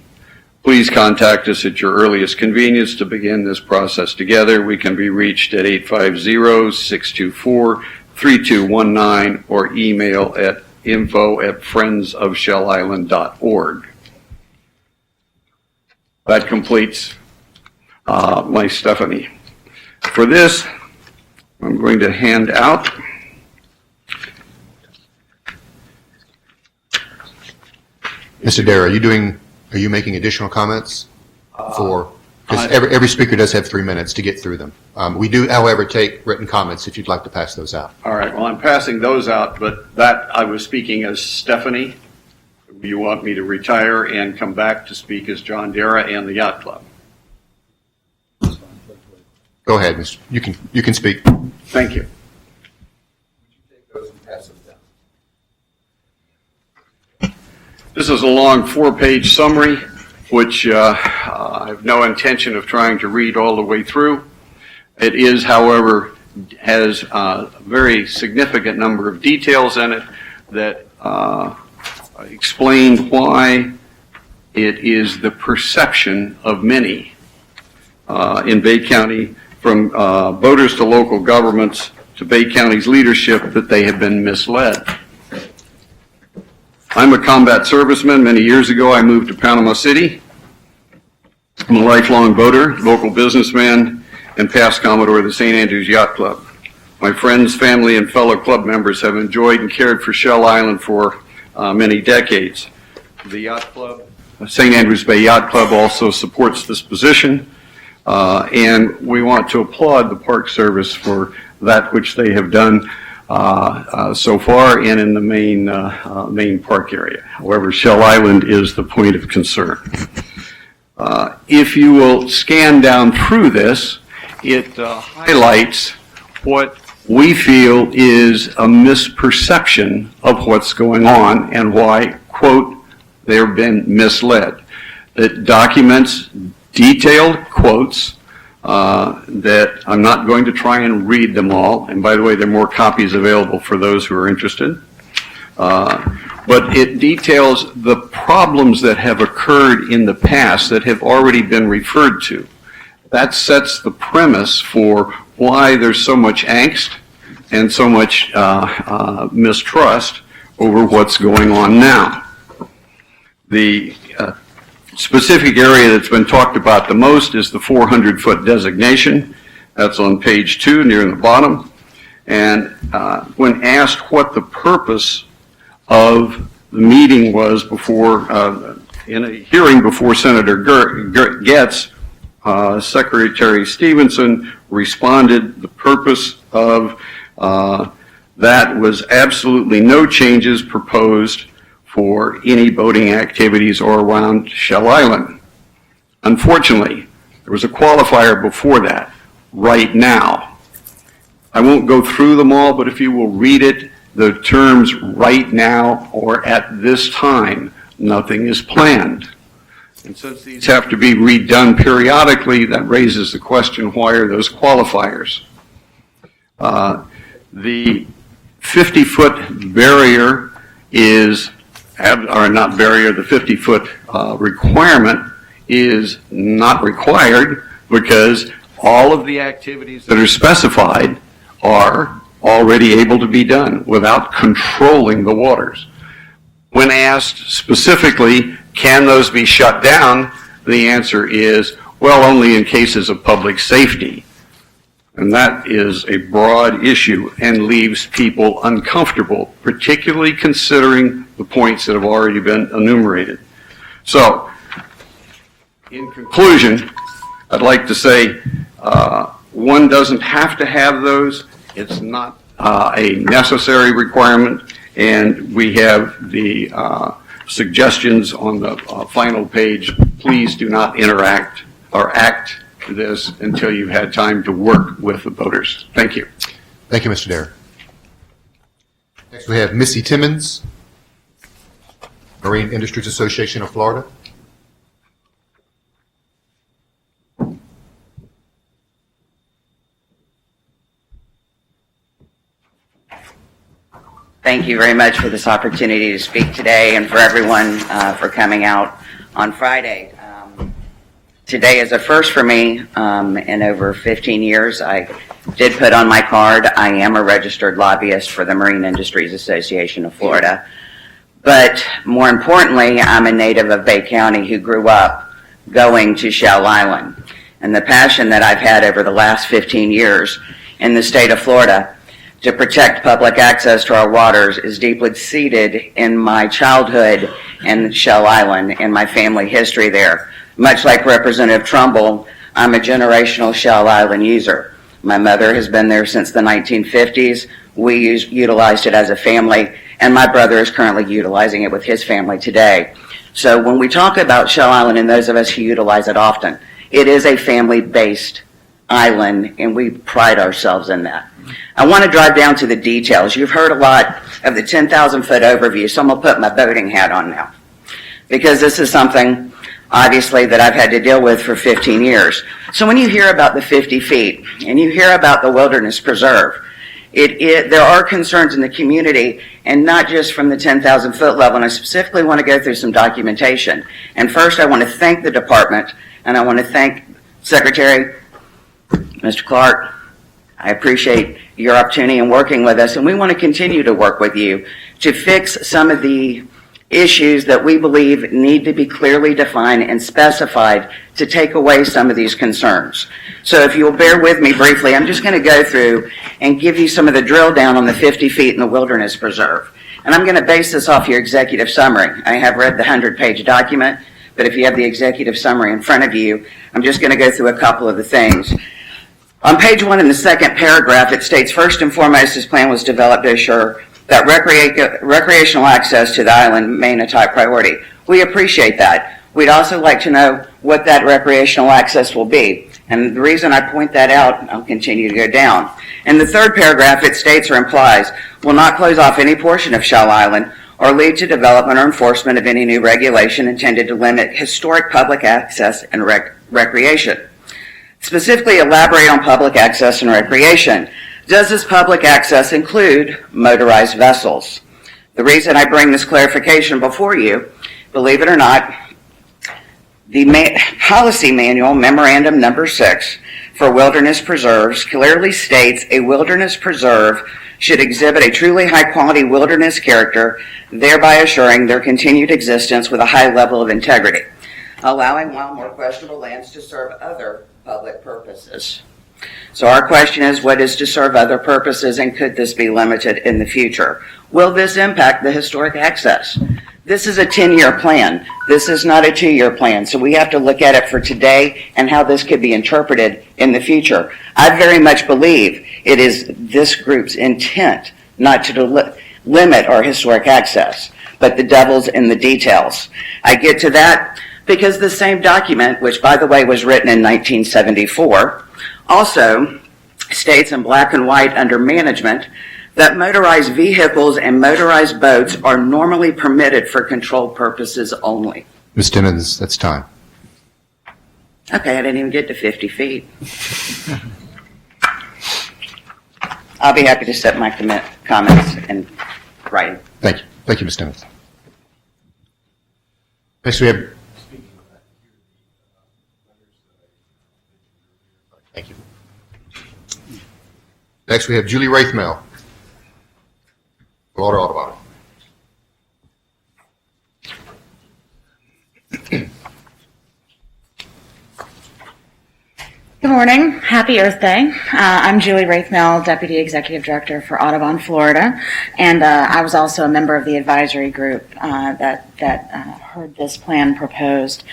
please contact us at your earliest convenience to begin this process together? We can be reached at 850-624-3219 or email at info@friendsofshellisland.org. That completes my Stephanie. For this, I'm going to hand out Mr. Dare, are you making additional comments? Because every speaker does have 3 minutes to get through them. We do, however, take written comments if you'd like to pass those out. All right, well, I'm passing those out, but that I was speaking as Stephanie. You want me to retire and come back to speak as John Dara and the Yacht Club? Go ahead, Mr. You can speak. Thank you. This is a long 4-page summary, which I have no intention of trying to read all the way through. It is, however, has a very significant number of details in it that explain why it is the perception of many in Bay County, from voters to local governments to Bay County's leadership, that they have been misled. I'm a combat serviceman. Many years ago, I moved to Panama City. I'm a lifelong boater, local businessman, and past Commodore of the St. Andrews Yacht Club. My friends, family, and fellow club members have enjoyed and cared for Shell Island for many decades. The Yacht Club, St. Andrews Bay Yacht Club, also supports this position, and we want to applaud the Park Service for that which they have done so far and in the main park area. However, Shell Island is the point of concern. If you will scan down through this, it highlights what we feel is a misperception of what's going on and why, quote, they've been misled. It documents detailed quotes that I'm not going to try and read them all. And by the way, there are more copies available for those who are interested. But it details the problems that have occurred in the past that have already been referred to. That sets the premise for why there's so much angst and so much mistrust over what's going on now. The specific area that's been talked about the most is the 400-foot designation. That's on page 2 near the bottom. And when asked what the purpose of the meeting was before, in a hearing before Senator Getz, Secretary Stevenson responded the purpose of that was absolutely no changes proposed for any boating activities or around Shell Island. Unfortunately, there was a qualifier before that, right now. I won't go through them all, but if you will read it, the terms right now or at this time, nothing is planned. And since these have to be redone periodically, that raises the question, why are those qualifiers? The 50-foot barrier is, or not barrier, the 50-foot requirement is not required because all of the activities that are specified are already able to be done without controlling the waters. When asked specifically, can those be shut down, the answer is, well, only in cases of public safety. And that is a broad issue and leaves people uncomfortable, particularly considering the points that have already been enumerated. So, in conclusion, I'd like to say One doesn't have to have those. It's not a necessary requirement, and we have the suggestions on the final page. Please do not interact or act this until you've had time to work with the voters. Thank you. Thank you, Mr. Dare. Next, we have Missy Timmons, Marine Industries Association of Florida. Thank you very much for this opportunity to speak today and for everyone for coming out on Friday. Today is a first for me. In over 15 years, I did put on my card, I am a registered lobbyist for the Marine Industries Association of Florida. But more importantly, I'm a native of Bay County who grew up going to Shell Island. And the passion that I've had over the last 15 years in the state of Florida to protect public access to our waters is deeply seated in my childhood in Shell Island and my family history there. Much like Representative Trumbull, I'm a generational Shell Island user. My mother has been there since the 1950s. We utilized it as a family, and my brother is currently utilizing it with his family today. So when we talk about Shell Island and those of us who utilize it often, it is a family-based island, and we pride ourselves in that. I want to drive down to the details. You've heard a lot of the 10,000-foot overview, so I'm going to put my boating hat on now, because this is something, obviously, that I've had to deal with for 15 years. So when you hear about the 50 feet, and you hear about the Wilderness Preserve, there are concerns in the community, and not just from the 10,000-foot level, and I specifically want to go through some documentation. And first, I want to thank the department, and I want to thank Secretary, Mr. Clark. I appreciate your opportunity in working with us, and we want to continue to work with you to fix some of the issues that we believe need to be clearly defined and specified to take away some of these concerns. So if you'll bear with me briefly, I'm just going to go through and give you some of the drill down on the 50 feet in the Wilderness Preserve. And I'm going to base this off your executive summary. I have read the 100-page document, but if you have the executive summary in front of you, I'm just going to go through a couple of the things. On page 1 in the second paragraph, it states, first and foremost, this plan was developed to assure that recreational access to the island remain a top priority. We appreciate that. We'd also like to know what that recreational access will be. And the reason I point that out, I'll continue to go down. In the third paragraph, it states or implies, will not close off any portion of Shell Island or lead to development or enforcement of any new regulation intended to limit historic public access and recreation. Specifically elaborate on public access and recreation. Does this public access include motorized vessels? The reason I bring this clarification before you, believe it or not, the policy manual, memorandum number 6 for wilderness preserves clearly states a wilderness preserve should exhibit a truly high-quality wilderness character, thereby assuring their continued existence with a high level of integrity, allowing wild, more questionable lands to serve other public purposes. So our question is, what is to serve other purposes, and could this be limited in the future? Will this impact the historic access? This is a 10-year plan. This is not a 2-year plan, so we have to look at it for today and how this could be interpreted in the future. I very much believe it is this group's intent not to limit our historic access, but the devil's in the details. I get to that because the same document, which by the way was written in 1974, also states in black and white under management that motorized vehicles and motorized boats are normally permitted for control purposes only. Ms. Timmons, that's time. Okay, I didn't even get to 50 feet. I'll be happy to set my comments in writing. Thank you. Thank you, Ms. Timmons. Next, we have... Thank you. Next, we have Julie Raithmel, Florida Audubon. Good morning. Happy Earth Day. I'm Julie Raithmel, Deputy Executive Director for Audubon, Florida, and I was also a member of the advisory group that heard this plan proposed.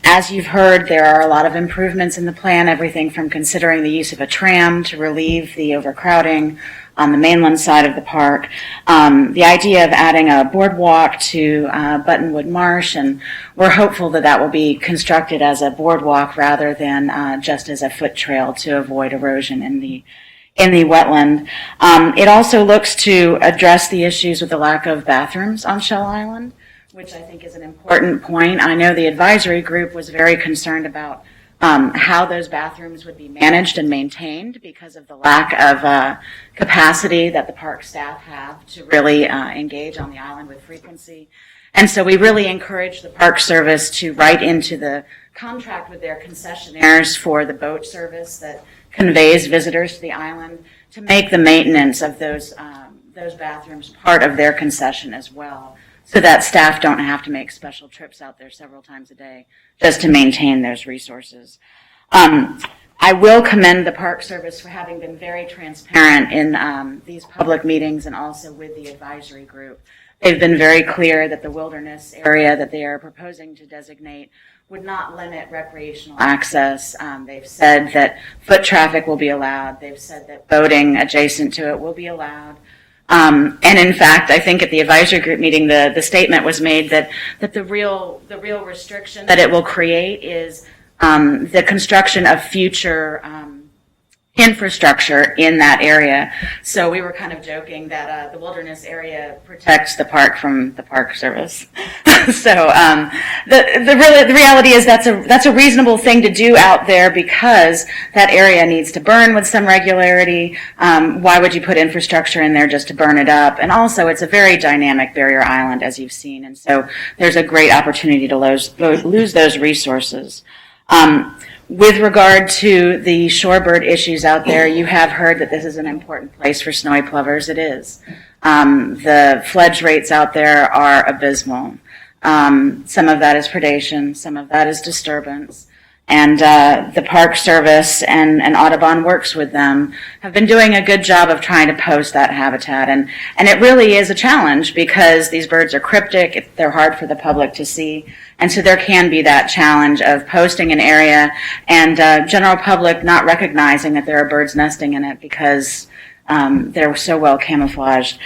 As you've heard, there are a lot of improvements in the plan, everything from considering the use of a tram to relieve the overcrowding on the mainland side of the park. The idea of adding a boardwalk to Buttonwood Marsh, and we're hopeful that that will be constructed as a boardwalk rather than just as a foot trail to avoid erosion in the wetland. It also looks to address the issues with the lack of bathrooms on Shell Island, which I think is an important point. I know the advisory group was very concerned about how those bathrooms would be managed and maintained because of the lack of capacity that the park staff have to really engage on the island with frequency. And so we really encourage the Park Service to write into the contract with their concessionaires for the boat service that conveys visitors to the island to make the maintenance of those bathrooms part of their concession as well, so that staff don't have to make special trips out there several times a day just to maintain those resources. I will commend the Park Service for having been very transparent in these public meetings and also with the advisory group. They've been very clear that the wilderness area that they are proposing to designate would not limit recreational access. They've said that foot traffic will be allowed. They've said that boating adjacent to it will be allowed. And in fact, I think at the advisory group meeting, the statement was made that the real restriction that it will create is the construction of future infrastructure in that area. So we were kind of joking that the wilderness area protects the park from the Park Service. So the reality is that's a reasonable thing to do out there because that area needs to burn with some regularity. Why would you put infrastructure in there just to burn it up? And also, it's a very dynamic barrier island, as you've seen, and so there's a great opportunity to lose those resources. With regard to the shorebird issues out there, you have heard that this is an important place for snowy plovers. It is. The fledge rates out there are abysmal. Some of that is predation, some of that is disturbance. And the Park Service and Audubon Works with them have been doing a good job of trying to post that habitat. And it really is a challenge because these birds are cryptic, they're hard for the public to see. And so there can be that challenge of posting an area and general public not recognizing that there are birds nesting in it because they're so well camouflaged.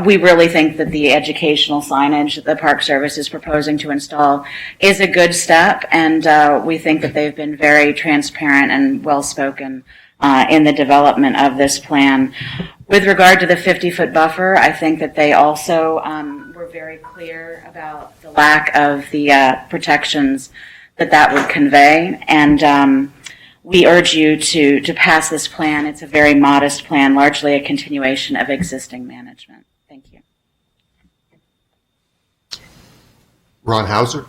We really think that the educational signage that the Park Service is proposing to install is a good step, and we think that they've been very transparent and well-spoken in the development of this plan. With regard to the 50-foot buffer, I think that they also were very clear about the lack of the protections that would convey, and we urge you to pass this plan. It's a very modest plan, largely a continuation of existing management. Thank you. Ron Hauser.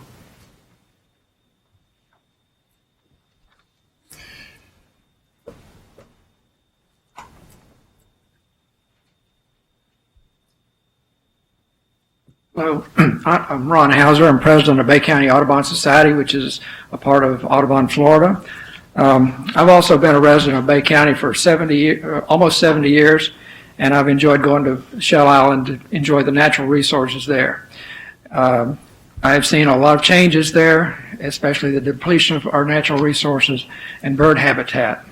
Hello, I'm Ron Hauser. I'm president of Bay County Audubon Society, which is a part of Audubon, Florida. I've also been a resident of Bay County for almost 70 years, and I've enjoyed going to Shell Island to enjoy the natural resources there. I've seen a lot of changes there, especially the depletion of our natural resources and bird habitat.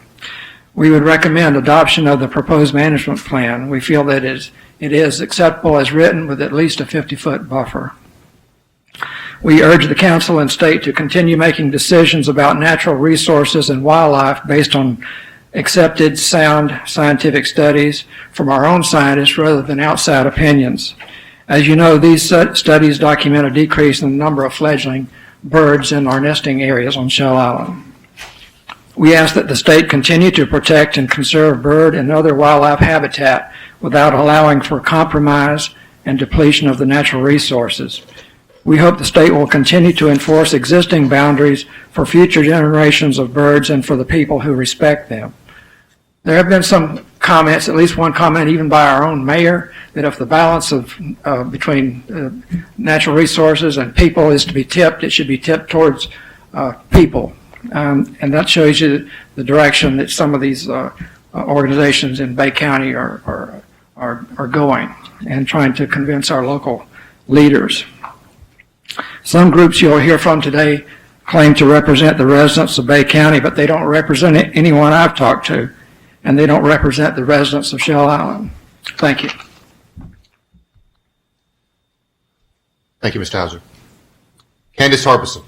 We would recommend adoption of the proposed management plan. We feel that it is acceptable as written with at least a 50-foot buffer. We urge the council and state to continue making decisions about natural resources and wildlife based on accepted sound scientific studies from our own scientists rather than outside opinions. As you know, these studies document a decrease in the number of fledgling birds in our nesting areas on Shell Island. We ask that the state continue to protect and conserve bird and other wildlife habitat without allowing for compromise and depletion of the natural resources. We hope the state will continue to enforce existing boundaries for future generations of birds and for the people who respect them. There have been some comments, at least one comment even by our own mayor, that if the balance of between natural resources and people is to be tipped, it should be tipped towards people. And that shows you the direction that some of these organizations in Bay County are going and trying to convince our local leaders. Some groups you'll hear from today claim to represent the residents of Bay County, but they don't represent anyone I've talked to, and they don't represent the residents of Shell Island. Thank you. Thank you, Mr. Hauser. Candace Harbison.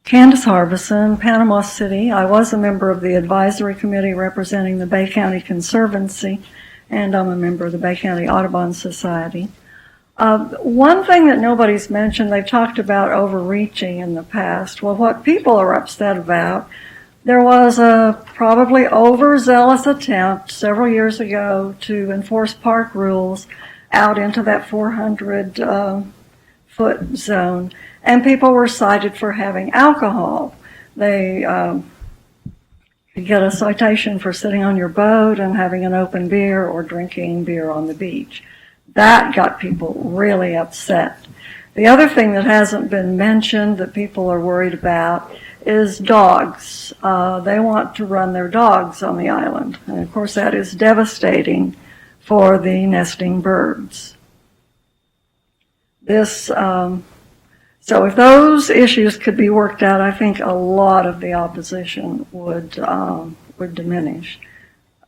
Candace Harbison, Panama City. I was a member of the advisory committee representing the Bay County Conservancy, and I'm a member of the Bay County Audubon Society. One thing that nobody's mentioned, they've talked about overreaching in the past. Well, what people are upset about, there was a probably overzealous attempt several years ago to enforce park rules out into that 400-foot zone. And people were cited for having alcohol. They could get a citation for sitting on your boat and having an open beer or drinking beer on the beach. That got people really upset. The other thing that hasn't been mentioned that people are worried about is dogs. They want to run their dogs on the island. And of course that is devastating for the nesting birds. So if those issues could be worked out, I think a lot of the opposition would diminish.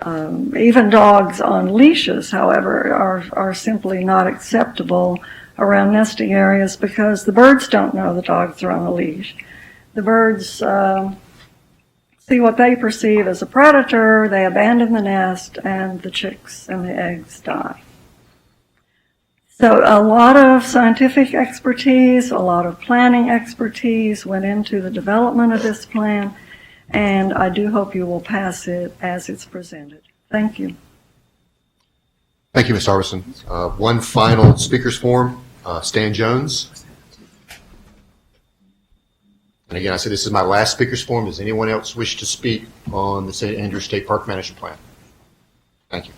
Even dogs on leashes, however, are simply not acceptable around nesting areas because the birds don't know the dogs are on a leash. The birds see what they perceive as a predator, they abandon the nest, and the chicks and the eggs die. So a lot of scientific expertise, a lot of planning expertise went into the development of this plan, and I do hope you will pass it as it's presented. Thank you. Thank you, Ms. Harbison. One final speaker's forum, Stan Jones. And again, I said this is my last speaker's forum. Does anyone else wish to speak on the St. Andrews State Park Management Plan? Thank you.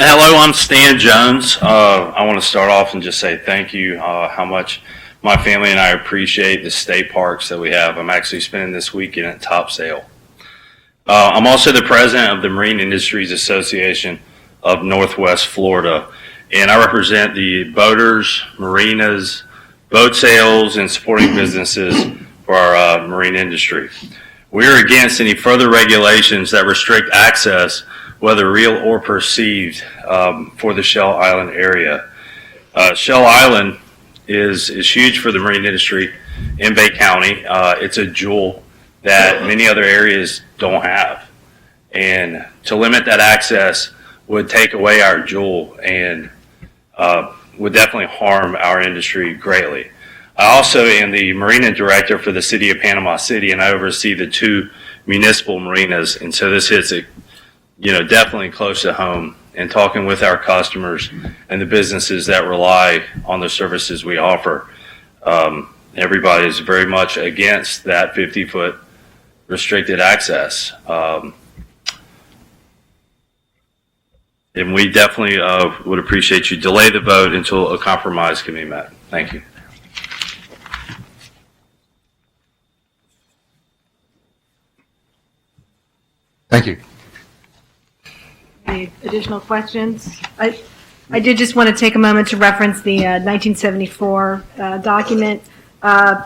Hello, I'm Stan Jones. I want to start off and just say thank you, how much my family and I appreciate the state parks that we have. I'm actually spending this weekend at Topsail. I'm also the president of the Marine Industries Association of Northwest Florida, and I represent the boaters, marinas, boat sales, and supporting businesses for our marine industry. We are against any further regulations that restrict access, whether real or perceived, for the Shell Island area. Shell Island is huge for the marine industry in Bay County. It's a jewel that many other areas don't have. And to limit that access would take away our jewel and would definitely harm our industry greatly. I also am the marina director for the city of Panama City, and I oversee the 2 municipal marinas. And so this hits it, definitely close to home, and talking with our customers and the businesses that rely on the services we offer. Everybody is very much against that 50-foot restricted access. And we definitely would appreciate you delay the vote until a compromise can be met. Thank you. Thank you. Any additional questions? I did just want to take a moment to reference the 1974 document.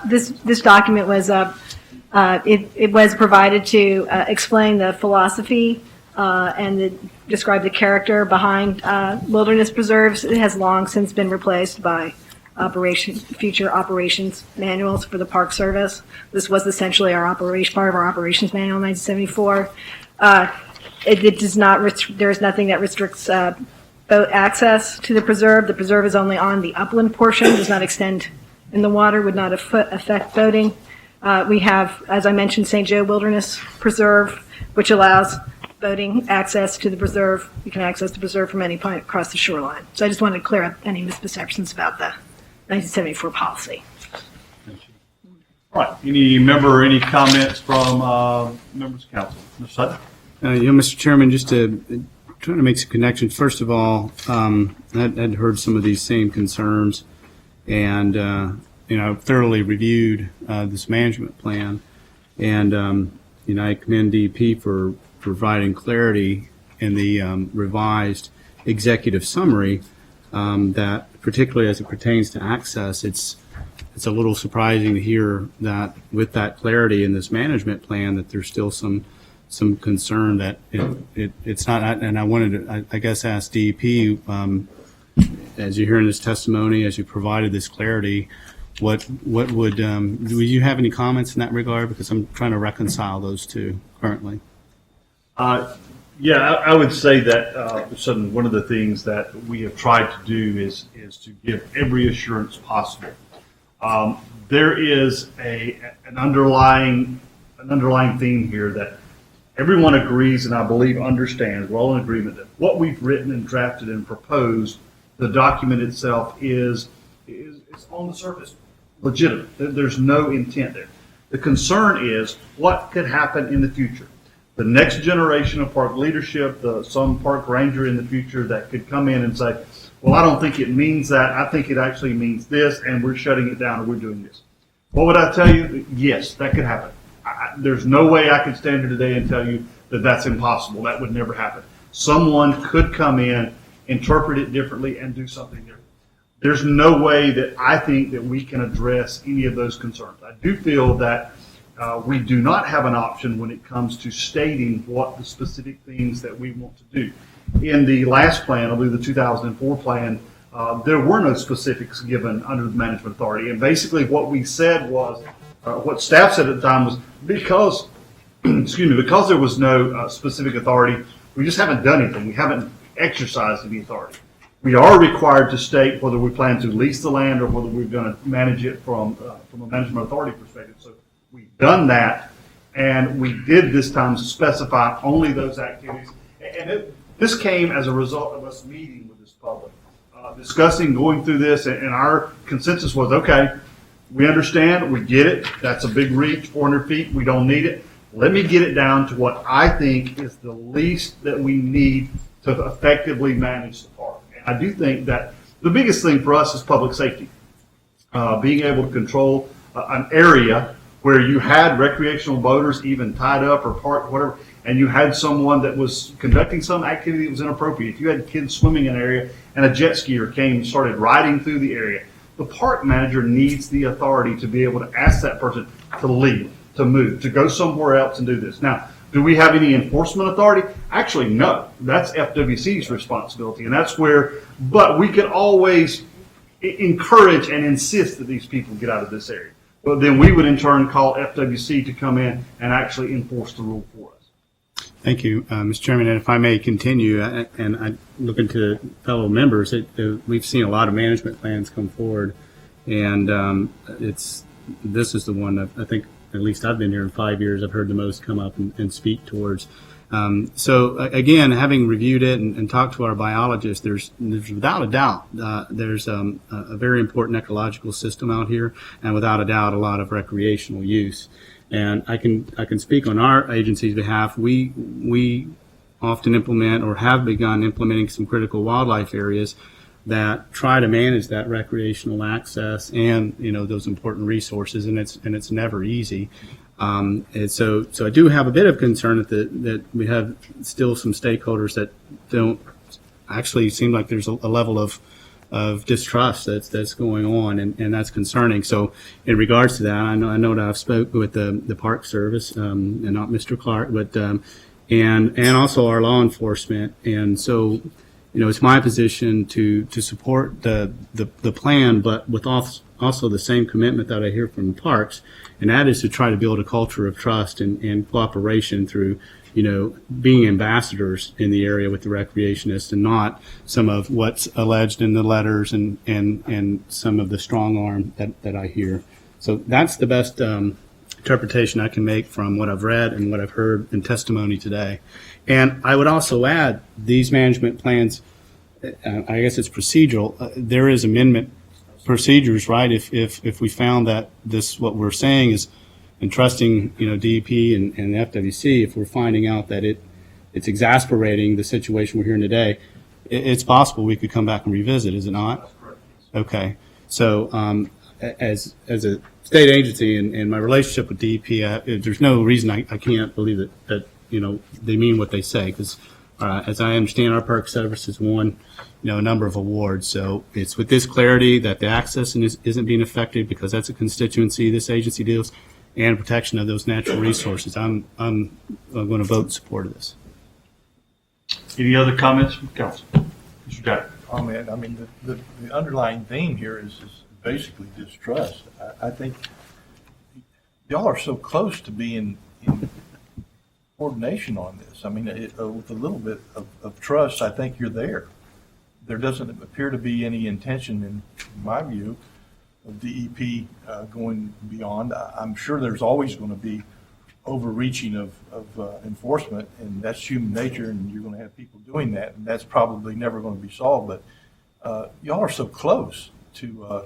This document was it was provided to explain the philosophy and describe the character behind wilderness preserves. It has long since been replaced by future operations manuals for the Park Service. This was essentially part of our operations manual in 1974. It does not. There is nothing that restricts boat access to the preserve. The preserve is only on the upland portion. Does not extend in the water. Would not affect boating. We have, as I mentioned, St. Joe Wilderness Preserve, which allows boating access to the preserve. You can access the preserve from any point across the shoreline. So I just wanted to clear up any misperceptions about the 1974 policy. All right. Any comments from members of council? Mr. Sutton? Mr. Chairman, just to trying to make some connections. First of all, I'd heard some of these same concerns, and I've thoroughly reviewed this management plan, and I commend DEP for providing clarity in the revised executive summary. That particularly as it pertains to access, it's a little surprising to hear that with that clarity in this management plan that there's still some concern that it's not. And I wanted to, I guess, ask DEP, as you hear in this testimony, as you provided this clarity, what would you have any comments in that regard? Because I'm trying to reconcile those two currently. Yeah, I would say that one of the things that we have tried to do is to give every assurance possible. There is an underlying theme here that everyone agrees, and I believe understands. We're all in agreement that what we've written and drafted and proposed, the document itself is on the surface legitimate. There's no intent there. The concern is what could happen in the future. The next generation of park leadership, some park ranger in the future that could come in and say, well, I don't think it means that. I think it actually means this, and we're shutting it down, or we're doing this. What would I tell you? Yes, that could happen. There's no way I could stand here today and tell you that that's impossible. That would never happen. Someone could come in, interpret it differently, and do something different. There's no way that I think that we can address any of those concerns. I do feel that we do not have an option when it comes to stating what the specific things that we want to do. In the last plan, I believe the 2004 plan, there were no specifics given under the management authority. And basically what we said was, what staff said at the time was, because there was no specific authority, we just haven't done anything. We haven't exercised any authority. We are required to state whether we plan to lease the land or whether we're going to manage it from a management authority perspective. So we've done that, and we did this time specify only those activities. And this came as a result of us meeting with this public, discussing, going through this, and our consensus was, okay, we understand, we get it, that's a big reach, 400 feet, we don't need it. Let me get it down to what I think is the least that we need to effectively manage the park. And I do think that the biggest thing for us is public safety. Being able to control an area where you had recreational boaters even tied up or parked, whatever, and you had someone that was conducting some activity that was inappropriate. If you had kids swimming in an area and a jet skier came and started riding through the area, the park manager needs the authority to be able to ask that person to leave, to move, to go somewhere else and do this. Now, do we have any enforcement authority? Actually, no. That's FWC's responsibility, and that's where, but we can always encourage and insist that these people get out of this area. Well, then we would in turn call FWC to come in and actually enforce the rule for us. Thank you, Mr. Chairman. And if I may continue, and I look into fellow members, we've seen a lot of management plans come forward, and this is the one that I think, at least I've been here in 5 years, I've heard the most come up and speak towards. So again, having reviewed it and talked to our biologists, there's without a doubt, there's a very important ecological system out here, and without a doubt, a lot of recreational use. And I can speak on our agency's behalf. We often implement or have begun implementing some critical wildlife areas that try to manage that recreational access and those important resources, and it's never easy. And so I do have a bit of concern that we have still some stakeholders that don't actually seem like there's a level of distrust that's going on, and that's concerning. So in regards to that, I know that I've spoke with the Park Service, and not Mr. Clark, but and also our law enforcement. And so, it's my position to support the plan, but with also the same commitment that I hear from parks, and that is to try to build a culture of trust and cooperation through, being ambassadors in the area with the recreationists, and not some of what's alleged in the letters and some of the strong arm that I hear. So that's the best interpretation I can make from what I've read and what I've heard in testimony today. And I would also add, these management plans, I guess it's procedural. There is amendment procedures, right? If we found that what we're saying is entrusting, DEP and FWC, if we're finding out that it's exasperating the situation we're hearing today, it's possible we could come back and revisit, is it not? Okay. So as a state agency and my relationship with DEP, there's no reason I can't believe that they mean what they say, because as I understand, our Park Service has won a number of awards. So it's with this clarity that the access isn't being affected, because that's a constituency this agency deals, and protection of those natural resources. I'm going to vote in support of this. Any other comments from council? Mr. Jack? Comment. I mean, the underlying theme here is basically distrust. I think y'all are so close to being in coordination on this. I mean, with a little bit of trust, I think you're there. There doesn't appear to be any intention, in my view, of DEP going beyond. I'm sure there's always going to be overreaching of enforcement, and that's human nature, and you're going to have people doing that, and that's probably never going to be solved. But y'all are so close to a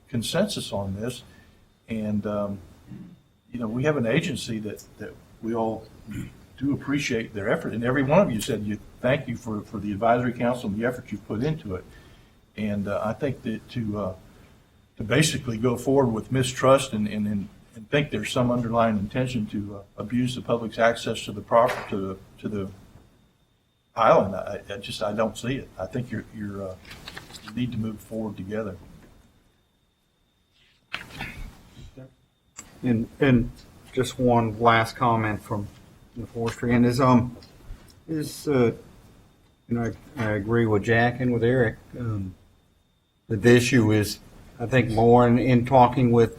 consensus on this, and we have an agency that we all do appreciate their effort, and every one of you said thank you for the advisory council and the effort you've put into it. And I think that to basically go forward with mistrust and think there's some underlying intention to abuse the public's access to the property, to the island, I don't see it. I think you need to move forward together. And just one last comment from the forestry, and I agree with Jack and with Eric. The issue is, I think, more in talking with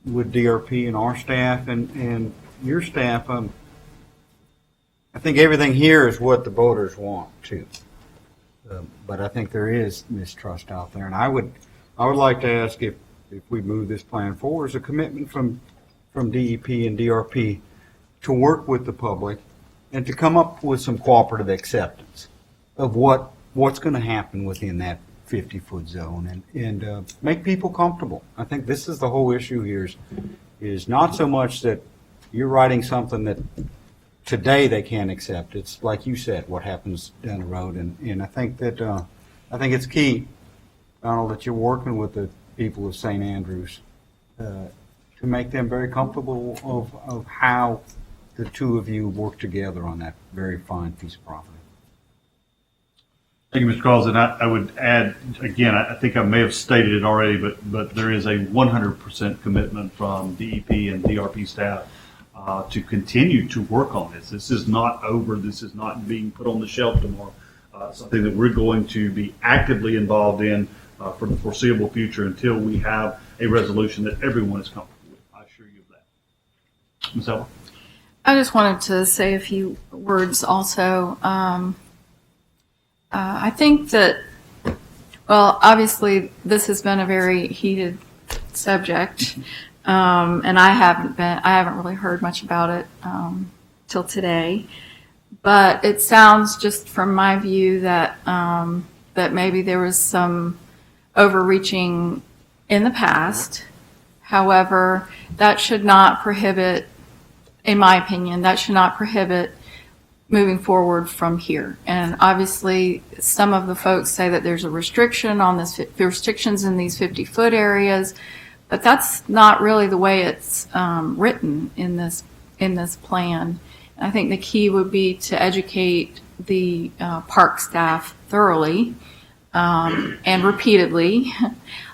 DRP and our staff and your staff. I think everything here is what the voters want too, but I think there is mistrust out there, and I would like to ask if we move this plan forward, is a commitment from DEP and DRP to work with the public and to come up with some cooperative acceptance of what's going to happen within that 50-foot zone and make people comfortable. I think this is the whole issue here is not so much that you're writing something that today they can't accept. It's like you said, what happens down the road. And I think that I think it's key, Donald, that you're working with the people of St. Andrews to make them very comfortable of how the two of you work together on that very fine piece of property. Thank you, Mr. Carls. And I would add, again, I think I may have stated it already, but there is a 100% commitment from DEP and DRP staff to continue to work on this. This is not over. This is not being put on the shelf tomorrow. Something that we're going to be actively involved in for the foreseeable future until we have a resolution that everyone is comfortable with. I assure you of that. Ms. Ella? I just wanted to say a few words also. I think that, well, obviously this has been a very heated subject, and I haven't really heard much about it till today. But it sounds, just from my view, that that maybe there was some overreaching in the past. However, that should not prohibit, in my opinion, that should not prohibit moving forward from here. And obviously, some of the folks say that there's a restriction on this, restrictions in these 50-foot areas, but that's not really the way it's written in this plan. I think the key would be to educate the park staff thoroughly and repeatedly,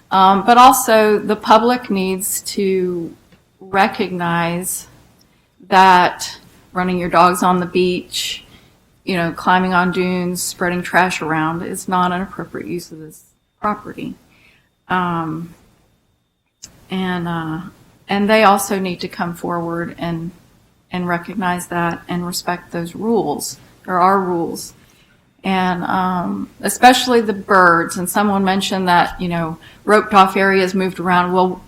but also the public needs to recognize that running your dogs on the beach, climbing on dunes, spreading trash around is not an appropriate use of this property. And they also need to come forward and recognize that and respect those rules. There are rules. And especially the birds. And someone mentioned that, roped off areas moved around. Well,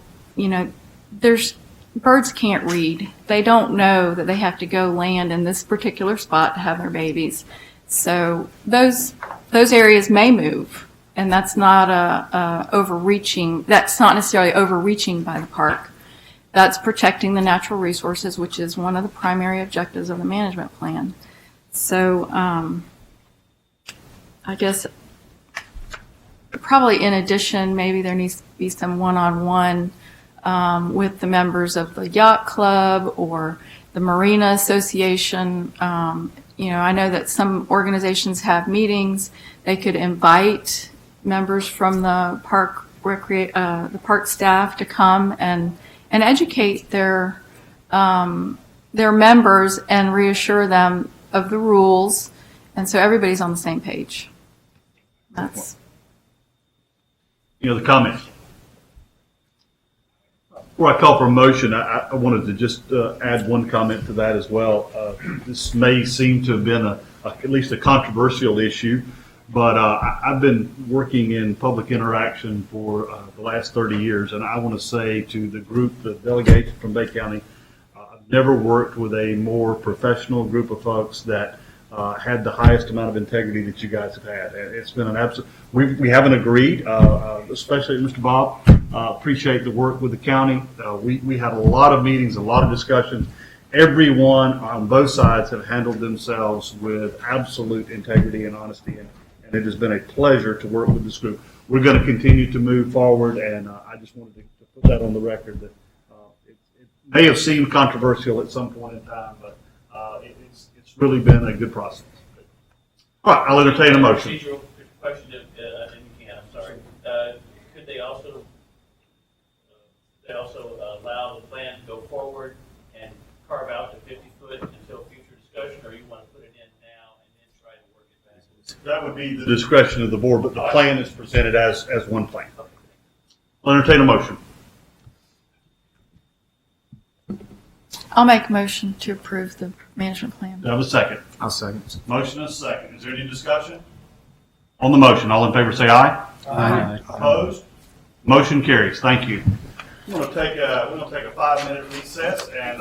birds can't read. They don't know that they have to go land in this particular spot to have their babies. So those areas may move, and that's not overreaching. That's not necessarily overreaching by the park. That's protecting the natural resources, which is one of the primary objectives of the management plan. So I guess probably in addition, maybe there needs to be some one-on-one with the members of the yacht club or the Marina Association. I know that some organizations have meetings. They could invite members from the park the park staff to come and educate their members and reassure them of the rules, and so everybody's on the same page. That's Any other comments? Before I call for a motion, I wanted to just add one comment to that as well. This may seem to have been at least a controversial issue, but I've been working in public interaction for the last 30 years, and I want to say to the group, the delegates from Bay County, I've never worked with a more professional group of folks that had the highest amount of integrity that you guys have had. It's been an absolute, we haven't agreed, especially Mr. Bob. Appreciate the work with the county. We had a lot of meetings, a lot of discussions. Everyone on both sides have handled themselves with absolute integrity and honesty, and it has been a pleasure to work with this group. We're going to continue to move forward, and I just wanted to put that on the record that it may have seemed controversial at some point in time, but it's really been a good process. All right, I'll entertain a motion. Procedural question, if you can, I'm sorry. Could they also allow the plan to go forward and carve out the 50-foot until future discussion, or you want to put it in now and then try to work it back? That would be the discretion of the board, but the plan is presented as one plan. I'll entertain a motion. I'll make a motion to approve the management plan. Do I have a second? I'll second. Motion and a second. Is there any discussion? On the motion, all in favor say aye. Aye. Opposed? Motion carries. Thank you. We're going to take a 5-minute recess and